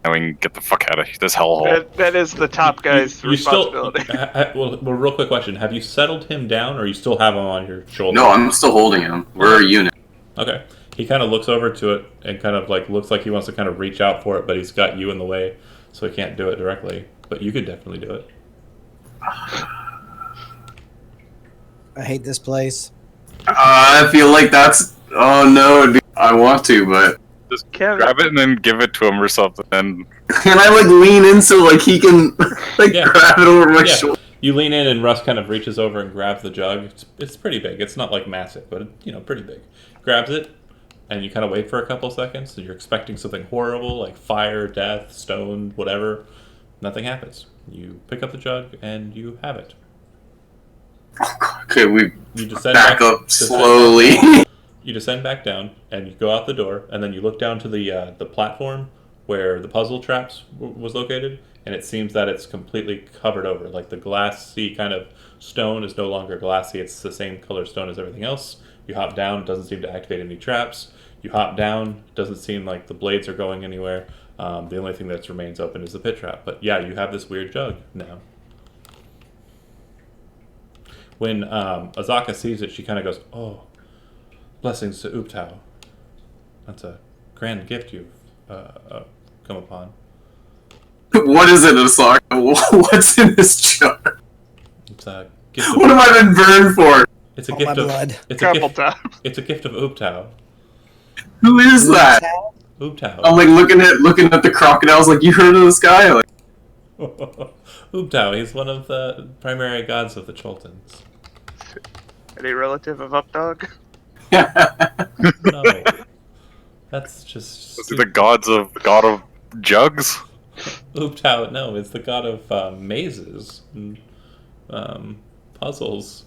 and we can get the fuck out of this hellhole. That is the top guy's You still, responsibility. well, real quick question: have you settled him down, or you still have him on your shoulder? No, I'm still holding him. We're a unit. Okay. He kind of looks over to it and kind of like looks like he wants to kind of reach out for it, but he's got you in the way, so he can't do it directly. But you could definitely do it. I hate this place. I feel like that's. Oh no, dude. I want to, but Just Kevin, grab it and then give it to him or something. And can I like lean in so like he can like Yeah. grab it over my Yeah. shoulder? You lean in, and Russ kind of reaches over and grabs the jug. It's pretty big. It's not like massive, but pretty big. Grabs it, and you kind of wait for a couple seconds. So you're expecting something horrible like fire, death, stone, whatever. Nothing happens. You pick up the jug and you have it. Okay, we You descend back up descend slowly. back down. You descend back down, and you go out the door, and then you look down to the platform where the puzzle traps was located, and it seems that it's completely covered over. Like the glassy kind of stone is no longer glassy; it's the same color stone as everything else. You hop down, doesn't seem to activate any traps. You hop down, doesn't seem like the blades are going anywhere. The only thing that remains open is the pit trap. But yeah, you have this weird jug now. When Azaka sees it, she kind of goes, "Oh, blessings to Uptao. That's a grand gift you've come upon." What is it, Asaka? What's in this jar? It's a gift. What Of, have I been burned for? it's a All gift my of. blood. It's a couple gift. times. It's a gift of Uptao. Who is that? Uptao. I'm like looking at the crocodiles. Like, you heard of this guy? Like, Uptao. He's one of the primary gods of the Choltons. Any relative of Updog? No, that's just is it the god of jugs? Uptao. No, it's the god of mazes and puzzles.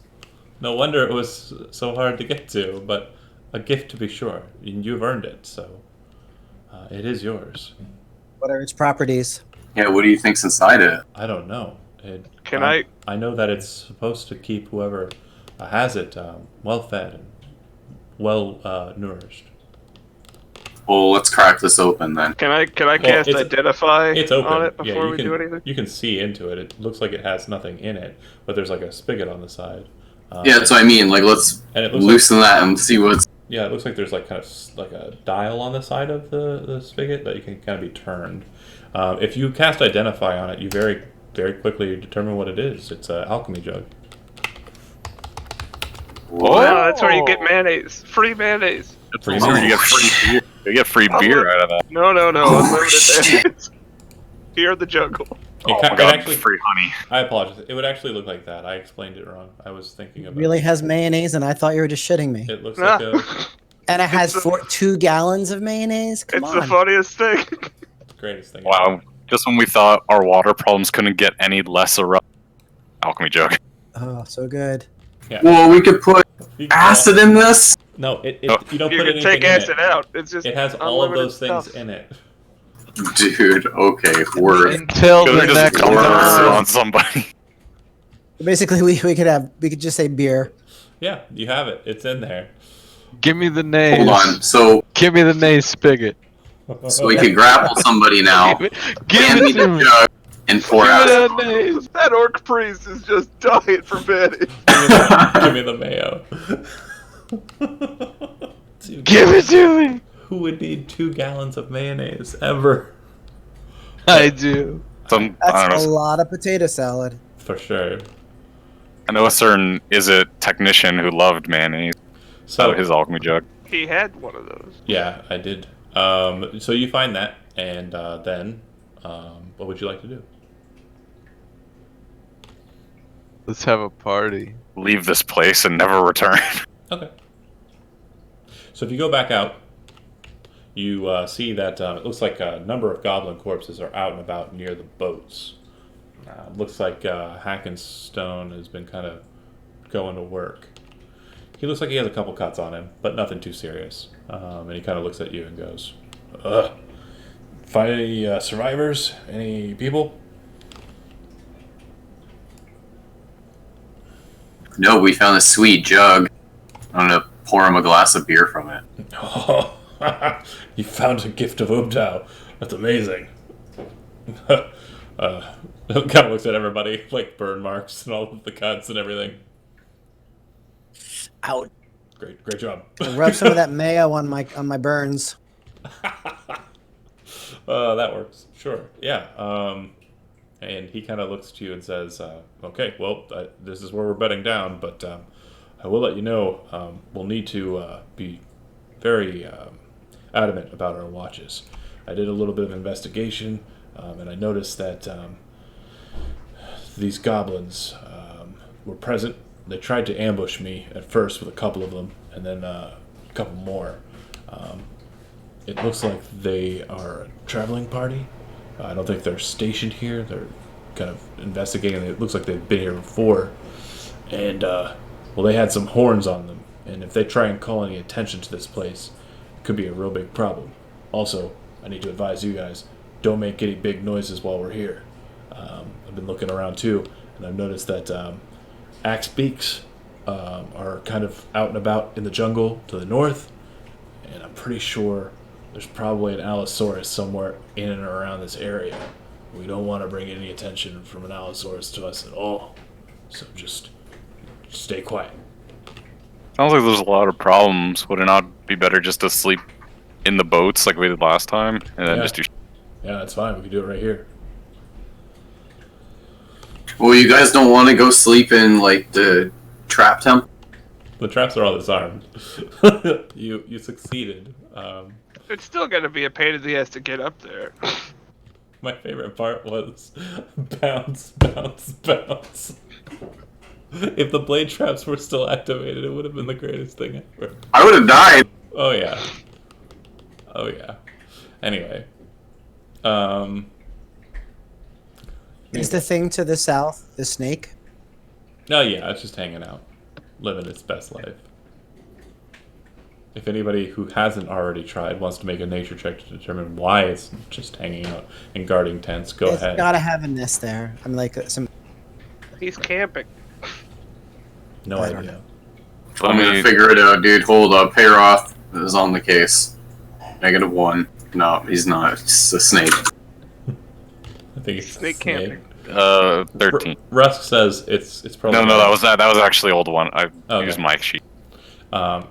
No wonder it was so hard to get to, but a gift to be sure. And you've earned it, so it is yours. What are its properties? yeah, what do you think's inside it? I don't know. Can I- I know that it's supposed to keep whoever has it well fed and well nourished. Well, let's crack this open then. Can I cast it's- identify It's open. on it Yeah, before you we can, do anything? You can see into it. It looks like it has nothing in it, but there's like a spigot on the side. Yeah, that's what I mean. Like, let's And it looks loosen that and see what's. Yeah, it looks like there's like kind of like a dial on the side of the spigot that you can kind of be turned. If you cast Identify on it, you very, very quickly determine what it is. It's an alchemy jug. Oh, that's where you get mayonnaise. Free mayonnaise. Free So mayonnaise. you get free beer. You get free beer out of that. No, unlimited mayonnaise. Fear the jungle. Oh ca- my it god, actually- free honey. I apologize. It would actually look like that. I explained it wrong. I was thinking It about really has mayonnaise, and I thought you were just shitting me. It looks like a And it has It's a- 2 gallons of mayonnaise? Come It's on. the funniest thing. greatest thing. Wow. Just when we thought our water problems couldn't get any less irrelevant. Alchemy jug. Oh, so good. Well, we could put You- acid in this. No, you Oh. don't You put can anything take in acid it. out. It's just It has all of unlimited those things stuff. in it. Dude, okay, word. Until Could the have just next poured time. on somebody. Basically, we could just say beer. Yeah, you have it. It's in there. Give me the nays. Hold on. So Give me the nays spigot. we can grapple somebody now. Give Hand me it to the me. jug and pour Give me acid. that nays. That orc priest is just dying for mayonnaise. Give me the mayo. Give it to me. Who would need 2 gallons of mayonnaise ever? I do. I That's don't a know. lot of potato salad. For sure. I know a certain technician who loved mayonnaise. So His alchemy jug. He had one of those. yeah, I did. So you find that, and then what would you like to do? Let's have a party. Leave this place and never return. Okay. So if you go back out, you see that it looks like a number of goblin corpses are out and about near the boats. Looks like Hackenstone has been kind of going to work. He looks like he has a couple cuts on him, but nothing too serious. And he kind of looks at you and goes, find any survivors? Any people? No, we found a sweet jug. I'm gonna pour him a glass of beer from it. Oh, you found a gift of Ubtao. That's amazing. Kind of looks at everybody, like burn marks and all of the cuts and everything. Out. Great job. Rub some of that mayo on my burns. That works. Sure. Yeah. And he kind of looks to you and says, "Okay, well, this is where we're bedding down, but I will let you know we'll need to be very adamant about our watches. I did a little bit of investigation, and I noticed that these goblins were present. They tried to ambush me at first with a couple of them, and then a couple more. It looks like they are a traveling party. I don't think they're stationed here. They're kind of investigating. It looks like they've been here before. And, well, they had some horns on them. And if they try and call any attention to this place, it could be a real big problem. Also, I need to advise you guys, don't make any big noises while we're here. I've been looking around too, and I've noticed that axe beaks are kind of out and about in the jungle to the north. And I'm pretty sure there's probably an Allosaurus somewhere in and around this area. We don't want to bring any attention from an Allosaurus to us at all. So just stay quiet. Sounds like there's a lot of problems. Would it not be better just to sleep in the boats like we did last time, and then Yeah. just do? Yeah, that's fine. We can do it right here. Well, you guys don't want to go sleep in like the trap temple? The traps are all disarmed. You succeeded. It's still gonna be a pain in the ass to get up there. My favorite part was bounce, bounce, bounce. If the blade traps were still activated, it would have been the greatest thing ever. I would have died. Oh yeah. Oh yeah. Anyway. Is the thing to the south the snake? Oh yeah, it's just hanging out. Living its best life. If anybody who hasn't already tried wants to make a nature check to determine why it's just hanging out and guarding tents, go It's ahead. gotta have a nest there. I'm like some. He's camping. No I don't idea. know. I'm gonna figure it out, dude. Hold up. Hayroth is on the case. -1. No, he's not. It's a snake. I think it's Snake snake. camping. 13. Rusk says it's probably No, that was actually old one. I Okay. used Mike's sheet.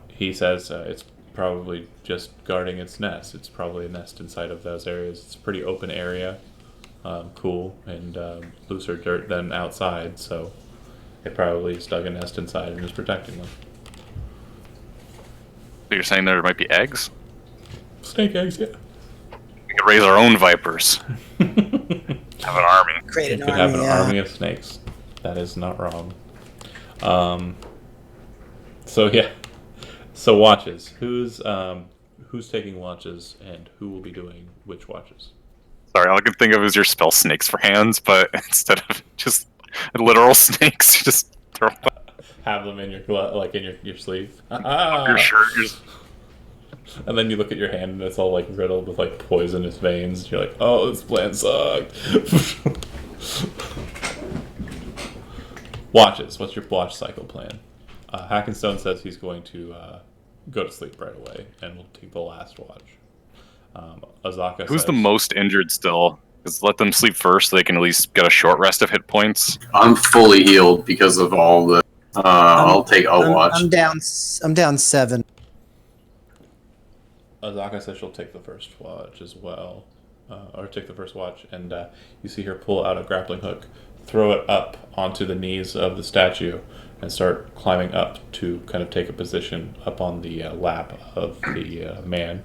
He says it's probably just guarding its nest. It's probably a nest inside of those areas. It's a pretty open area, cool, and looser dirt than outside, so it probably just dug a nest inside and is protecting them. So you're saying there might be eggs? Snake eggs, yeah. We could raise our own vipers. have an army. Create You an could have army. an Yeah. army of snakes. That is not wrong. So yeah. So watches. Who's taking watches and who will be doing which watches? Sorry, all I can think of is your spell snakes for hands, but instead of just literal snakes, you just throw them Have them in your like in your sleeve. up your shirt. You're just, And then you look at your hand and it's all like riddled with like poisonous veins. You're like, oh, this plan sucked. Watches. What's your watch cycle plan? Hackenstone says he's going to go to sleep right away and we'll take the last watch. Azaka who's says, the most injured still? Because let them sleep first so they can at least get a short rest of hit points. I'm fully healed because of all the. I'll take a watch. I'm down. I'm down 7. Azaka says she'll take the first watch as well. Or take the first watch. And you see her pull out a grappling hook, throw it up onto the knees of the statue, and start climbing up to kind of take a position up on the lap of the man.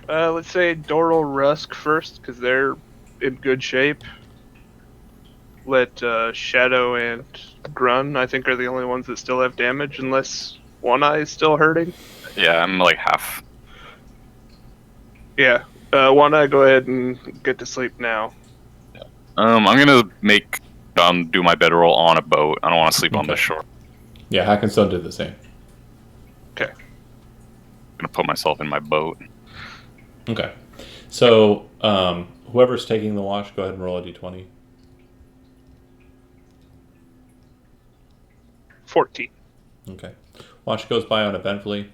Let's say Doral Rusk first, because they're in good shape. Let Shadow and Grun, I think, are the only ones that still have damage, unless One Eye is still hurting. Yeah, I'm like half. Yeah. One Eye, go ahead and get to sleep now. I'm gonna make do my bedroll on a boat. I don't want to sleep on the Okay. shore. Yeah, Hackenstone did the same. Okay. I'm gonna put myself in my boat. Okay. So, whoever's taking the watch, go ahead and roll a d20. 14. Okay. Watch goes by uneventfully.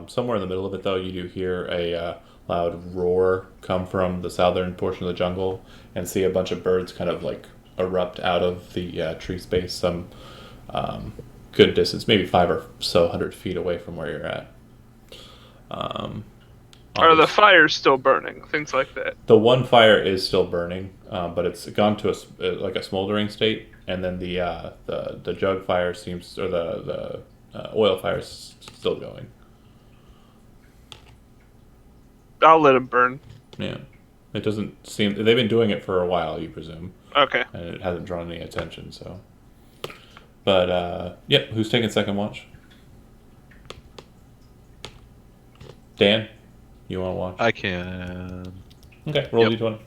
Somewhere in the middle of it, though, you do hear a loud roar come from the southern portion of the jungle and see a bunch of birds kind of like erupt out of the tree space some good distance, maybe 500 feet away from where you're at. Are the fires still burning? Things like that. The one fire is still burning, but it's gone to like a smoldering state, and then the jug fire seems, or the oil fire is still going. I'll let them burn. Yeah, it doesn't seem they've been doing it for a while, you presume, Okay. and it hasn't drawn any attention. So, but yep, who's taking second watch? Dan, you want to watch? I can. Okay, roll Yep. d20.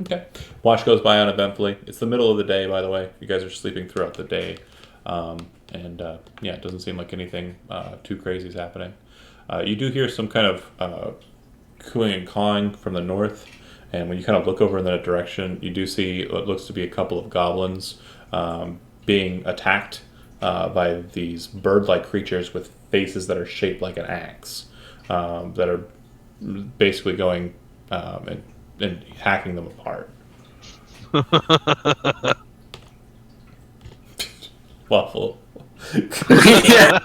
Okay. Watch goes by uneventfully. It's the middle of the day, by the way. You guys are sleeping throughout the day. Yeah, it doesn't seem like anything too crazy is happening. You do hear some kind of cooing and cawing from the north, and when you kind of look over in that direction, you do see what looks to be a couple of goblins being attacked by these bird-like creatures with faces that are shaped like an axe, that are basically going and hacking them apart. Waffle. Yeah.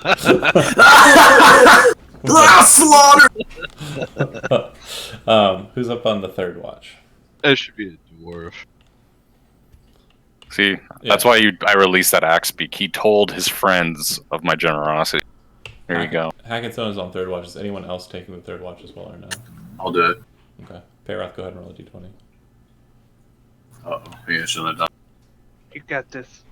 Slaughter. Who's up on the third watch? That should be a dwarf. See, that's why I released that axe beak. He told his friends of my generosity. Here you go. Hackenstone is on third watch. Is anyone else taking the third watch as well or no? I'll do it. Okay. Payroth, go ahead and roll a d20. Oh, maybe I shouldn't have done. You got this.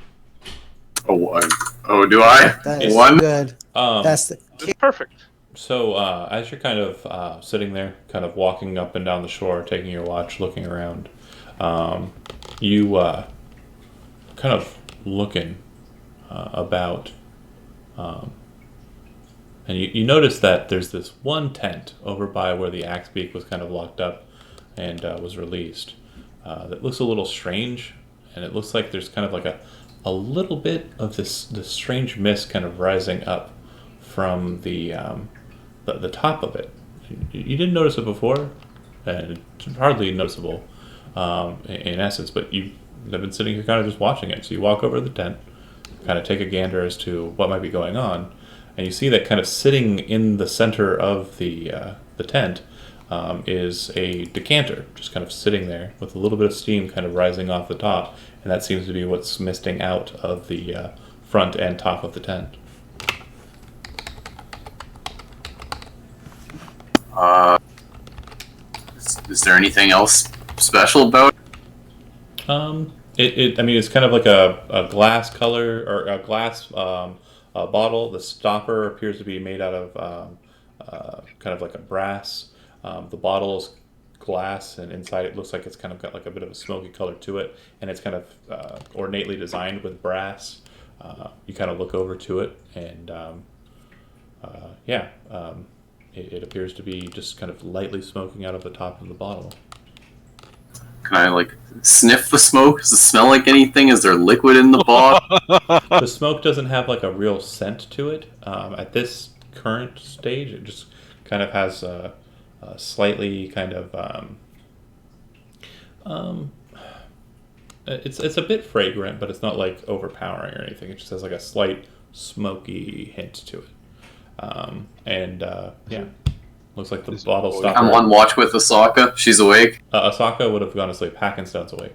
Oh, do I? That is One. good. That's the. It's perfect. So as you're kind of sitting there, kind of walking up and down the shore, taking your watch, looking around, you kind of looking about, and you notice that there's this one tent over by where the axe beak was kind of locked up and was released that looks a little strange, and it looks like there's kind of like a little bit of this strange mist kind of rising up from the top of it. You didn't notice it before, and it's hardly noticeable in essence, but you've been sitting here kind of just watching it. So you walk over to the tent, kind of take a gander as to what might be going on, and you see that kind of sitting in the center of the tent is a decanter, just kind of sitting there with a little bit of steam kind of rising off the top, and that seems to be what's misting out of the front and top of the tent. Is there anything else special about it? I mean, it's kind of like a glass color or a glass bottle. The stopper appears to be made out of kind of like a brass. The bottle is glass, and inside it looks like it's kind of got like a bit of a smoky color to it, and it's kind of ornately designed with brass. You kind of look over to it, and it appears to be just kind of lightly smoking out of the top of the bottle. Can I like sniff the smoke? Does it smell like anything? Is there liquid in the bottle? The smoke doesn't have like a real scent to it. At this current stage, it just kind of has a slightly kind of it's a bit fragrant, but it's not like overpowering or anything. It just has like a slight smoky hint to it. Looks like the bottle stopper. I'm on watch with Asaka. She's awake. Asaka would have gone to sleep. Hackenstone's awake.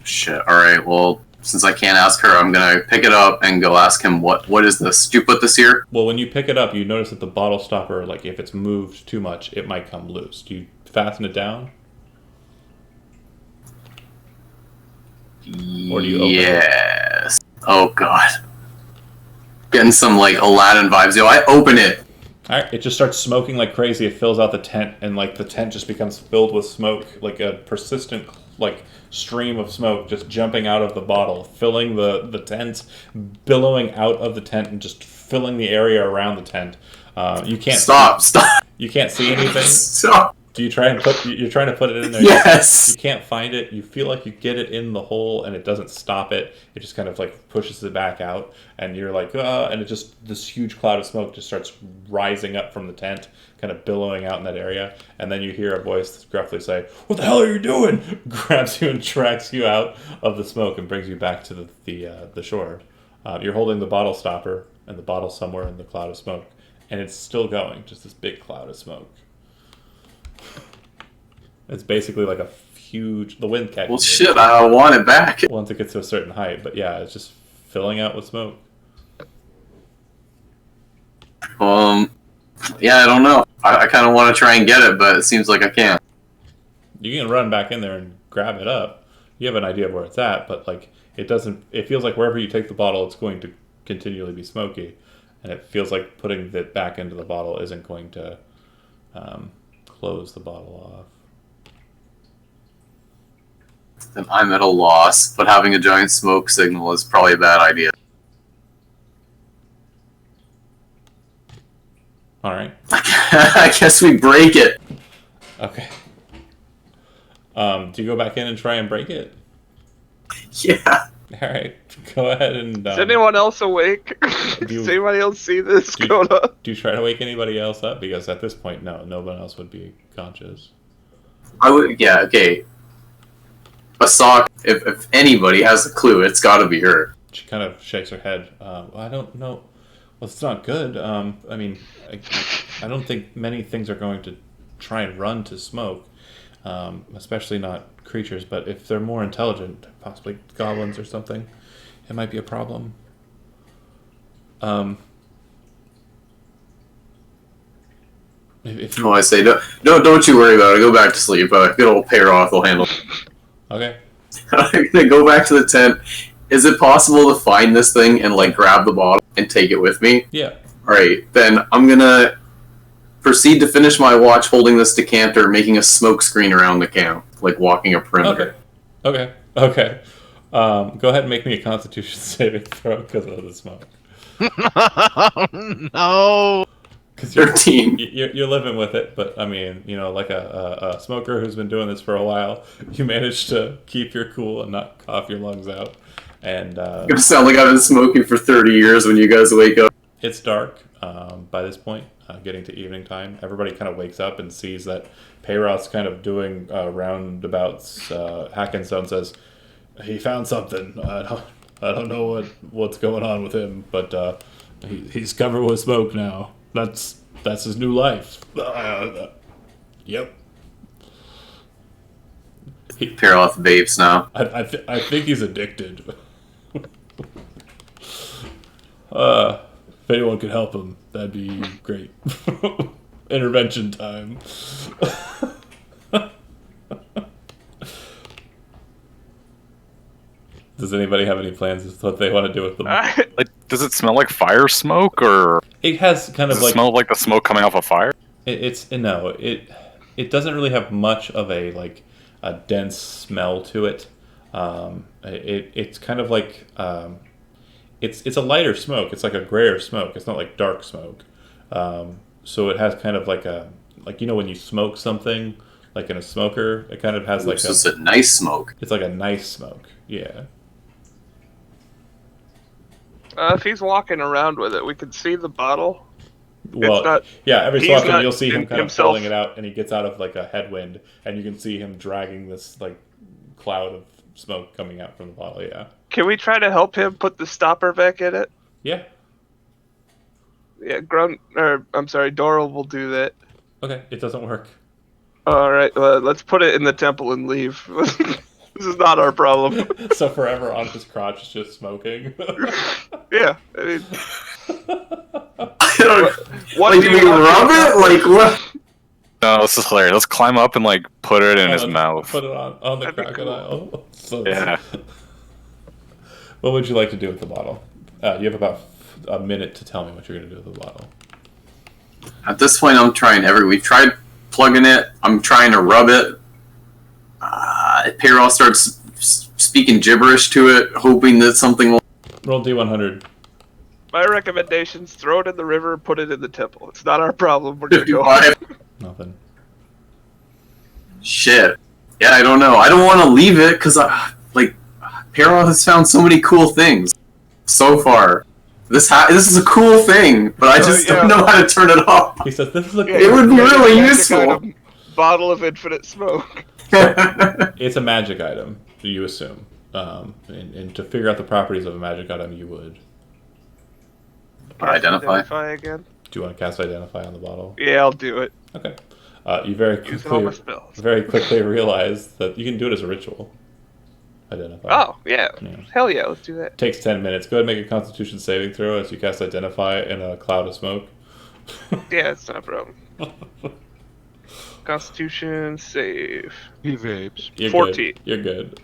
Shit. All right. Well, since I can't ask her, I'm gonna pick it up and go ask him what is this? Do you put this here? Well, when you pick it up, you notice that the bottle stopper, like if it's moved too much, it might come loose. Do you fasten it down? Or do you open it? Yes. Oh god. Getting some like Aladdin vibes. Yo, I open it. All right, it just starts smoking like crazy. It fills out the tent, and like the tent just becomes filled with smoke, like a persistent like stream of smoke just jumping out of the bottle, filling the tent, billowing out of the tent, and just filling the area around the tent. You can't Stop. You can't see anything. Stop. Do you try and you're trying to put it in there? Yes. You can't find it. You feel like you get it in the hole, and it doesn't stop it. It just kind of like pushes it back out, and you're like, and it just, this huge cloud of smoke just starts rising up from the tent, kind of billowing out in that area. And then you hear a voice gruffly say, "What the hell are you doing?" Grabs you and drags you out of the smoke and brings you back to the shore. You're holding the bottle stopper, and the bottle's somewhere in the cloud of smoke, and it's still going, just this big cloud of smoke. It's basically like a huge... The wind catches Well, it shit, I want it back. once it gets to a certain height. But yeah, it's just filling out with smoke. Yeah, I don't know. I kind of want to try and get it, but it seems like I can't. You can run back in there and grab it up. You have an idea of where it's at, but like it doesn't... It feels like wherever you take the bottle, it's going to continually be smoky. And it feels like putting it back into the bottle isn't going to close the bottle off. Then I'm at a loss, but having a giant smoke signal is probably a bad idea. All right. I guess we break it. Okay. Do you go back in and try and break it? Yeah. All right. Go ahead and... Is anyone else awake? you- Does anybody else see this do you- going on? Do you try to wake anybody else up? Because at this point, no one else would be conscious. I would. Yeah. Okay. Asaka, if anybody has a clue, it's got to be her. She kind of shakes her head. I don't know. Well, it's not good. I mean, I don't think many things are going to try and run to smoke, especially not creatures. But if they're more intelligent, possibly goblins or something, it might be a problem. If you... Oh, I say, don't you worry about it. Go back to sleep. Good old Payroth will handle it. Okay. I'm gonna go back to the tent. Is it possible to find this thing and like grab the bottle and take it with me? Yeah. Alright, then I'm gonna proceed to finish my watch holding this decanter, making a smoke screen around the camp, like walking a perimeter. Okay. Go ahead and make me a Constitution saving throw because of the smoke. No. Because 13. you're living with it, but I mean, you know, like a smoker who's been doing this for a while, you managed to keep your cool and not cough your lungs out. And It's gonna sound like I've been smoking for 30 years when you guys wake up. it's dark by this point, getting to evening time. Everybody kind of wakes up and sees that Payroth's kind of doing roundabouts. Hackenstone says he found something. I don't know what's going on with him, but he's covered with smoke now. That's his new life. Yep. Payroth vapes now. I think he's addicted. If anyone could help him, that'd be great. Intervention time. Does anybody have any plans as to what they want to do with them? Like, does it smell like fire smoke, or It has kind does of it like smell like the smoke coming off a fire? it doesn't really have much of a dense smell to it. It's kind of like it's a lighter smoke. It's like a grayer smoke. It's not like dark smoke. So it has kind of like when you smoke something like in a smoker, it kind of has like It's just a nice smoke. it's like a nice smoke. Yeah. If he's walking around with it, we can see the bottle. Well, not- yeah, every so he's often not you'll see him kind of himself. pulling it out, and he gets out of like a headwind, and you can see him dragging this like cloud of smoke coming out from the bottle. Yeah, Can we try to help him put the stopper back in it? yeah. Yeah, Doral will do that. Okay, it doesn't work. All right, let's put it in the temple and leave. This is not our problem. So forever on his crotch is just smoking. Yeah, I mean, I don't, what like, do do we you want rub to it? Like, what? No, this is hilarious. Let's climb up and like put it in his Let's mouth. Put it on the That'd be crocodile. So, Yeah. What would you like to do with the bottle? You have about a minute to tell me what you're going to do with the bottle. At this point, I'm trying we tried plugging it. I'm trying to rub it. Payroll starts speaking gibberish to it, hoping that something will. Roll D100. My recommendations: throw it in the river, put it in the temple. It's not our problem. We're gonna go. 55. Nothing. Shit. Yeah, I don't know. I don't want to leave it because, Payroll has found so many cool things so far. This is a cool thing, but I just don't know how to turn it off. He says, "This is a It would be really Magic useful. item, bottle of infinite smoke. It's a magic item, you assume. And to figure out the properties of a magic item, you would. Identify. Again. Do you want to cast Identify on the bottle? Yeah, I'll do it. Okay. You very Using all my quickly, spells. very quickly realize that you can do it as a ritual. Identify. Oh yeah. Yeah. Hell yeah, let's do that. Takes 10 minutes. Go ahead and make a Constitution saving throw as you cast Identify in a cloud of smoke. Yeah, it's not a problem. Constitution save. He vapes. You're 14. Good. You're good.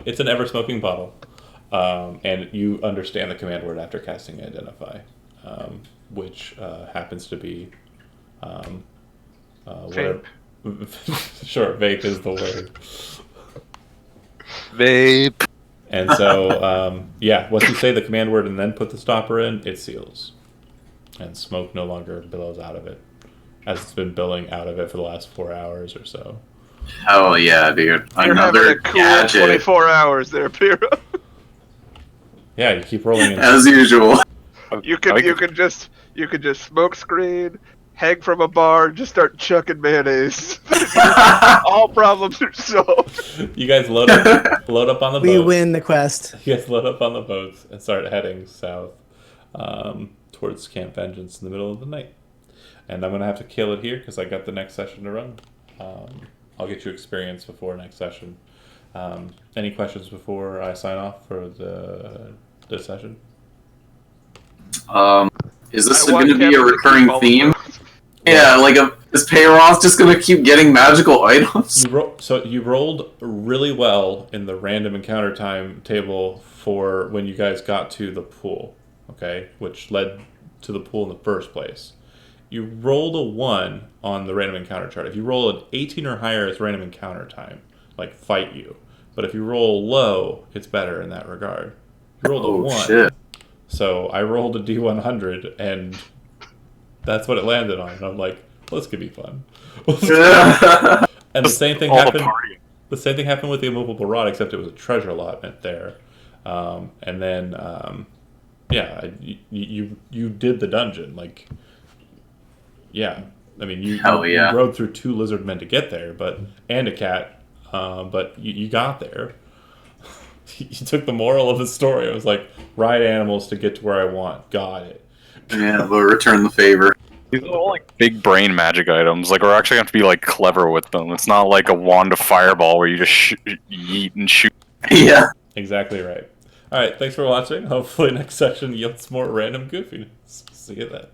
It's an ever-smoking bottle. And you understand the command word after casting Identify, which happens to be... Vape. Sure, vape is the word. Vape. And so, once you say the command word and then put the stopper in, it seals. And smoke no longer billows out of it, as it's been billowing out of it for the last 4 hours or so. Hell yeah, dude. You're having Another a cool gadget. 24 hours there, Piro. Yeah, you keep rolling in. As usual. You could just smoke screen, hang from a bar, and just start chucking mayonnaise. All problems are solved. You guys load up on the We boat. win the quest. You guys load up on the boats and start heading south towards Camp Vengeance in the middle of the night. And I'm going to have to kill it here because I got the next session to run. I'll get you experience before next session. Any questions before I sign off for the session? Is this I want going to be a Kevin to recurring keep all the theme? notes. Yeah, is Payroth just going to keep getting magical items? You rolled really well in the random encounter time table for when you guys got to the pool, okay, which led to the pool in the first place. You rolled a 1 on the random encounter chart. If you roll an 18 or higher, it's random encounter time, like fight you. But if you roll low, it's better in that regard. You rolled a 1. Shit. So I rolled a D100, and that's what it landed on. And I'm like, well, this could be fun. And the same thing All the happened. party. The same thing happened with the immovable rod, except it was a treasure allotment there. And then, you did the dungeon. Like, yeah. I mean, you rode through 2 lizard men to get there, and a cat, but you got there. You took the moral of the story. It was like, ride animals to get to where I want. Got it. Yeah, we'll return the favor. These are all like big brain magic items. Like, we're actually going to have to be like clever with them. It's not like a wand of fireball where you just yeet and shoot. Yeah. Exactly right. All right, thanks for watching. Hopefully next section yields more random goofiness. See you then.